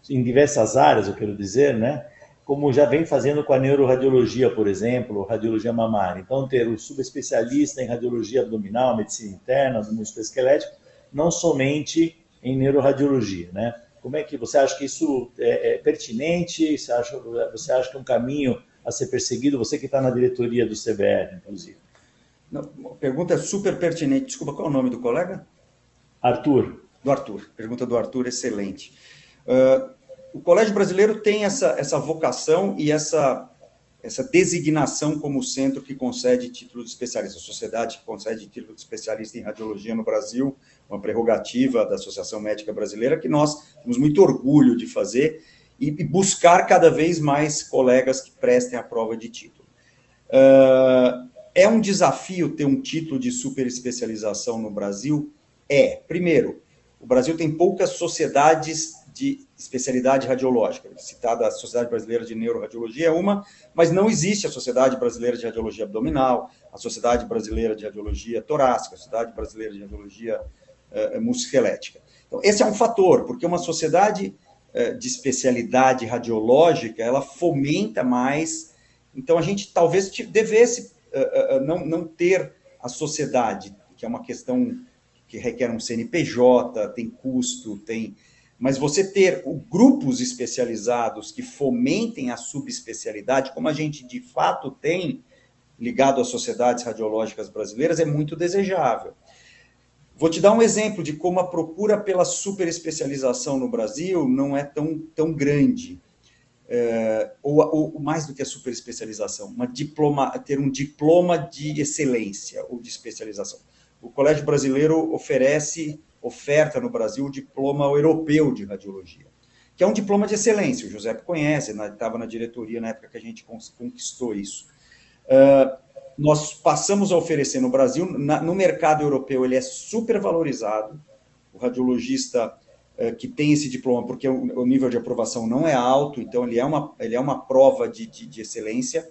em diversas áreas, eu quero dizer, né? Como já vem fazendo com a neuroradiologia, por exemplo, radiologia mamária. Então, ter o subespecialista em radiologia abdominal, medicina interna, do músculo esquelético, não somente em neuroradiologia, né? Como é que você acha que isso é pertinente? Você acha que é um caminho a ser perseguido? Você que está na diretoria do CBR, inclusive. Não, a pergunta é super pertinente. Desculpa, qual é o nome do colega? Arthur. Do Arthur. Pergunta do Arthur, excelente. O Colégio Brasileiro tem essa vocação e essa designação como centro que concede título de especialista. A sociedade que concede título de especialista em radiologia no Brasil, uma prerrogativa da Associação Médica Brasileira, que nós temos muito orgulho de fazer e buscar cada vez mais colegas que prestem a prova de título. É um desafio ter um título de super especialização no Brasil? Primeiro, o Brasil tem poucas sociedades de especialidade radiológica. Citada a Sociedade Brasileira de Neuroradiologia é uma, mas não existe a Sociedade Brasileira de Radiologia Abdominal, a Sociedade Brasileira de Radiologia Torácica, a Sociedade Brasileira de Radiologia Musculoesquelética. Então, esse é um fator, porque uma sociedade de especialidade radiológica, ela fomenta mais. Então, a gente talvez devesse não ter a sociedade, que é uma questão que requer um CNPJ, tem custo, mas você ter grupos especializados que fomentem a subespecialidade, como a gente de fato tem ligado às sociedades radiológicas brasileiras, é muito desejável. Vou te dar um exemplo de como a procura pela superespecialização no Brasil não é tão grande. Ou mais do que a superespecialização, ter um diploma de excelência ou de especialização. O Colégio Brasileiro oferta no Brasil o diploma europeu de radiologia, que é um diploma de excelência. O José conhece, estava na diretoria na época que a gente conquistou isso. Nós passamos a oferecer no Brasil, no mercado europeu, ele é super valorizado. O radiologista que tem esse diploma, porque o nível de aprovação não é alto, então ele é uma prova de excelência.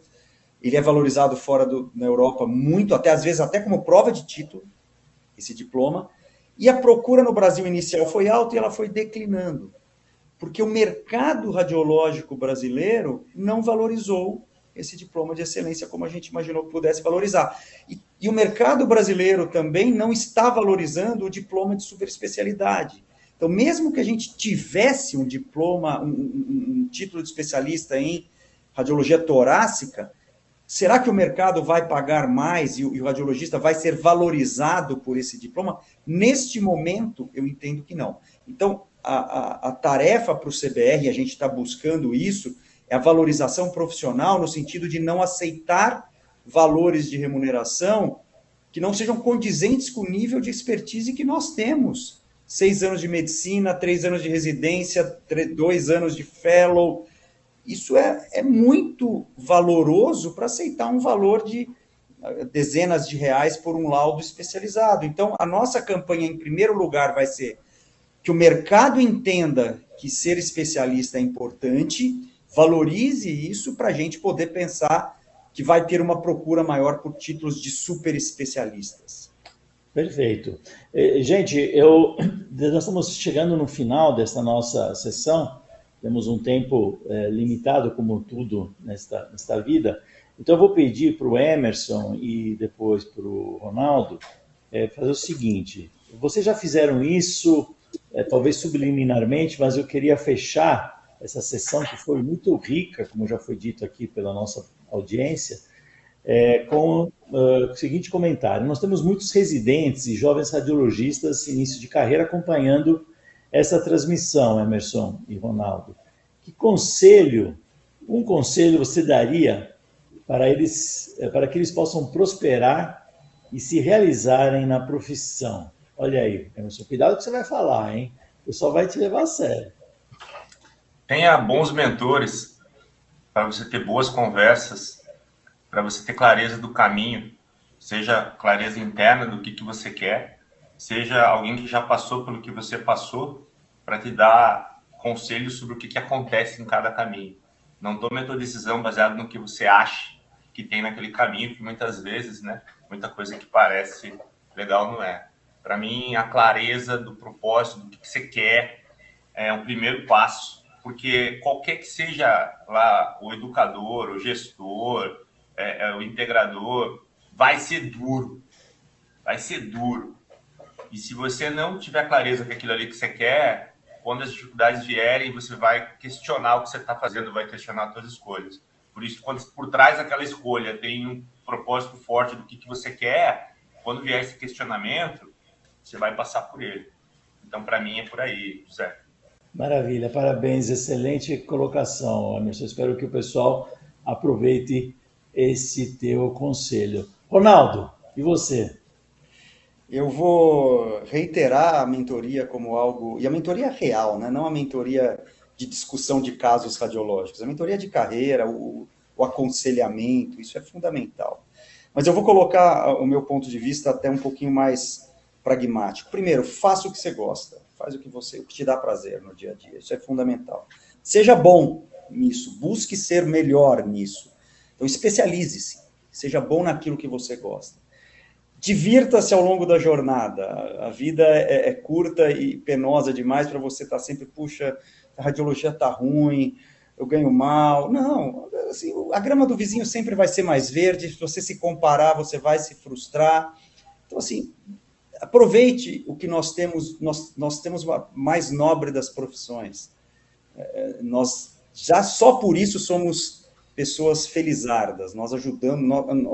Ele é valorizado na Europa muito, às vezes até como prova de título, esse diploma. E a procura no Brasil inicial foi alta e ela foi declinando, porque o mercado radiológico brasileiro não valorizou esse diploma de excelência como a gente imaginou que pudesse valorizar. E o mercado brasileiro também não está valorizando o diploma de superespecialidade. Então, mesmo que a gente tivesse um diploma, um título de especialista em radiologia torácica, será que o mercado vai pagar mais e o radiologista vai ser valorizado por esse diploma? Neste momento, eu entendo que não. Então, a tarefa para o CBR, a gente está buscando isso, é a valorização profissional no sentido de não aceitar valores de remuneração que não sejam condizentes com o nível de expertise que nós temos 6 anos de medicina, 3 anos de residência, 2 anos de fellow. Isso é muito valoroso para aceitar um valor de dezenas de reais por um laudo especializado. Então, a nossa campanha, em primeiro lugar, vai ser que o mercado entenda que ser especialista é importante, valorize isso para a gente poder pensar que vai ter uma procura maior por títulos de super especialistas. Perfeito. Gente, nós estamos chegando no final desta nossa sessão, temos um tempo limitado, como tudo nesta vida. Então, eu vou pedir para o Emerson e depois para o Ronaldo fazer o seguinte. Vocês já fizeram isso, talvez subliminarmente, mas eu queria fechar essa sessão, que foi muito rica, como já foi dito aqui pela nossa audiência, com o seguinte comentário. Nós temos muitos residentes e jovens radiologistas, início de carreira, acompanhando essa transmissão, Emerson e Ronaldo. Que conselho você daria para que eles possam prosperar e se realizarem na profissão? Olha aí, Emerson, cuidado com o que você vai falar, hein? O pessoal vai te levar a sério. Tenha bons mentores para você ter boas conversas, para você ter clareza do caminho, seja clareza interna do que você quer, seja alguém que já passou pelo que você passou, para te dar conselhos sobre o que acontece em cada caminho. Não tome a tua decisão baseada no que você acha que tem naquele caminho, que muitas vezes, né, muita coisa que parece legal não é. Para mim, a clareza do propósito, do que você quer, é um primeiro passo, porque qualquer que seja lá o educador, o gestor, o integrador, vai ser duro. Vai ser duro. E se você não tiver clareza com aquilo ali que você quer, quando as dificuldades vierem, você vai questionar o que você está fazendo, vai questionar as suas escolhas. Por isso, quando por trás daquela escolha tem um propósito forte do que você quer, quando vier esse questionamento, você vai passar por ele. Então, para mim, é por aí, José. Maravilha, parabéns, excelente colocação, Emerson. Espero que o pessoal aproveite esse teu conselho. Ronaldo, e você? Eu vou reiterar a mentoria como algo... E a mentoria real, né? Não a mentoria de discussão de casos radiológicos. A mentoria de carreira, o aconselhamento, isso é fundamental. Mas eu vou colocar o meu ponto de vista até um pouquinho mais pragmático. Primeiro, faça o que você gosta. Faz o que te dá prazer no dia a dia. Isso é fundamental. Seja bom nisso. Busque ser melhor nisso. Então, especialize-se. Seja bom naquilo que você gosta. Divirta-se ao longo da jornada. A vida é curta e penosa demais para você estar sempre, puxa, a radiologia está ruim, eu ganho mal. Não, assim, a grama do vizinho sempre vai ser mais verde. Se você se comparar, você vai se frustrar. Então, assim, aproveite o que nós temos. Nós temos a mais nobre das profissões. Nós já só por isso somos pessoas felizardas. Nós ajudamos,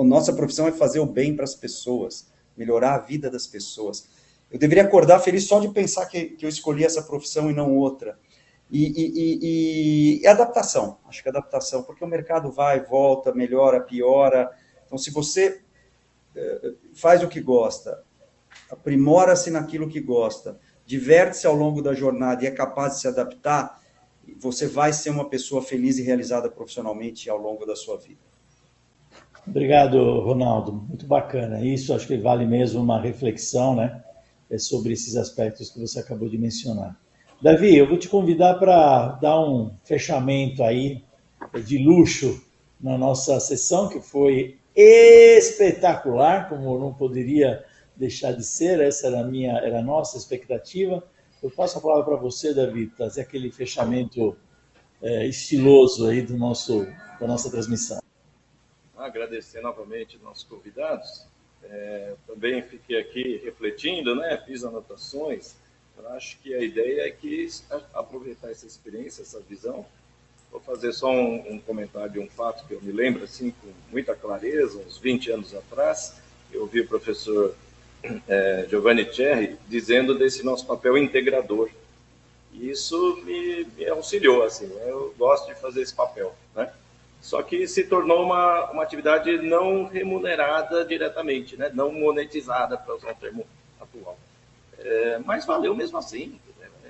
nossa profissão é fazer o bem para as pessoas, melhorar a vida das pessoas. Eu deveria acordar feliz só de pensar que eu escolhi essa profissão e não outra. E adaptação, acho que adaptação, porque o mercado vai, volta, melhora, piora. Então, se você faz o que gosta, aprimora-se naquilo que gosta, diverte-se ao longo da jornada e é capaz de se adaptar, você vai ser uma pessoa feliz e realizada profissionalmente ao longo da sua vida. Obrigado, Ronaldo. Muito bacana. Isso acho que vale mesmo uma reflexão, né, sobre esses aspectos que você acabou de mencionar. Davi, eu vou te convidar para dar um fechamento aí de luxo na nossa sessão, que foi espetacular, como não poderia deixar de ser. Essa era a nossa expectativa. Eu passo a palavra para você, Davi, trazer aquele fechamento estiloso aí da nossa transmissão. Agradecer novamente nossos convidados. Também fiquei aqui refletindo, né? Fiz anotações. Eu acho que a ideia é que aproveitar essa experiência, essa visão. Vou fazer só um comentário de um fato que eu me lembro assim com muita clareza. Uns 20 anos atrás, eu ouvi o professor Giovanni Cherry dizendo desse nosso papel integrador. E isso me auxiliou, assim, eu gosto de fazer esse papel, né? Só que se tornou uma atividade não remunerada diretamente, né? Não monetizada, para usar um termo atual. mas valeu mesmo assim.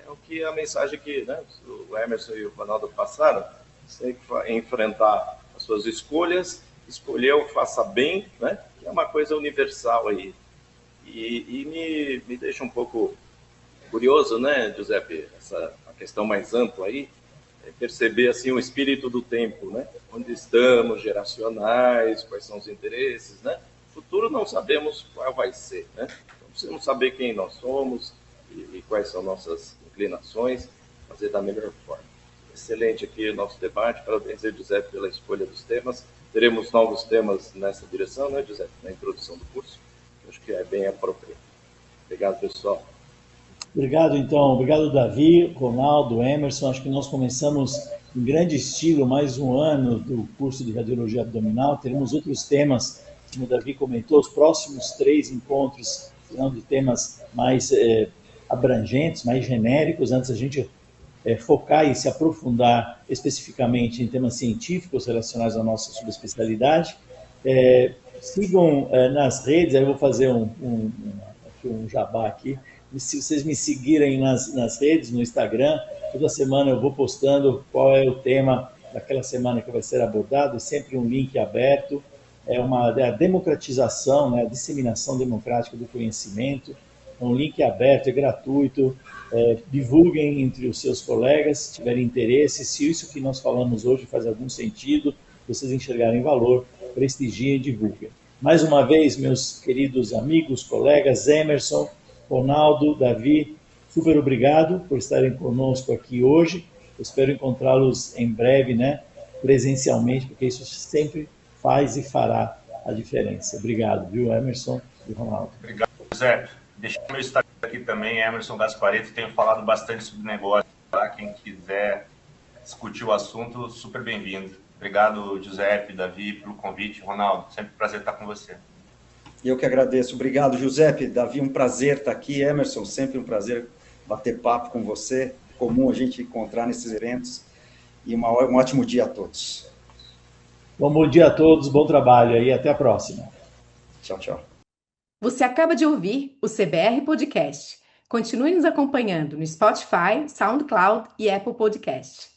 É o que a mensagem que, né, o Emerson e o Ronaldo passaram. Você tem que enfrentar as suas escolhas, escolheu, faça bem, né? Que é uma coisa universal aí. E me deixa um pouco curioso, né, Giuseppe, a questão mais ampla aí, perceber assim o espírito do tempo, né? Onde estamos, geracionais, quais são os interesses, né? Futuro não sabemos qual vai ser, né? Então, precisamos saber quem nós somos e quais são nossas inclinações, fazer da melhor forma. Excelente aqui o nosso debate, parabéns, Giuseppe, pela escolha dos temas. Teremos novos temas nessa direção, né, Giuseppe, na introdução do curso, que eu acho que é bem apropriado. Obrigado, pessoal. Obrigado, então. Obrigado, Davi, Ronaldo, Emerson. Acho que nós começamos em grande estilo mais um ano do curso de Radiologia Abdominal. Teremos outros temas, como o Davi comentou, os próximos 3 encontros serão de temas mais abrangentes, mais genéricos, antes a gente focar e se aprofundar especificamente em temas científicos relacionados à nossa subespecialidade. Sigam nas redes, aí eu vou fazer um jabá aqui. Se vocês me seguirem nas redes, no Instagram, toda semana eu vou postando qual é o tema daquela semana que vai ser abordado, sempre um link aberto, é a democratização, né, a disseminação democrática do conhecimento, é um link aberto, é gratuito, divulguem entre os seus colegas, se tiverem interesse, se isso que nós falamos hoje faz algum sentido, vocês enxergarem valor, prestigiem e divulguem. Mais uma vez, meus queridos amigos, colegas, Emerson, Ronaldo, Davi, super obrigado por estarem conosco aqui hoje. Eu espero encontrá-los em breve, né, presencialmente, porque isso sempre faz e fará a diferença. Obrigado, viu, Emerson e Ronaldo. Obrigado, José. Deixa meu Instagram aqui também, Emerson Gaspareto. Tenho falado bastante sobre negócio, tá? Quem quiser discutir o assunto, super bem-vindo. Obrigado, Giuseppe, Davi, pelo convite. Ronaldo, sempre um prazer estar com você. Eu que agradeço. Obrigado, Giuseppe. Davi, um prazer estar aqui. Emerson, sempre um prazer bater papo com você. É comum a gente encontrar nesses eventos. E um ótimo dia a todos. Bom dia a todos, bom trabalho e até a próxima. Tchau, tchau. Você acaba de ouvir o CBR Podcast. Continue nos acompanhando no Spotify, SoundCloud e Apple Podcast.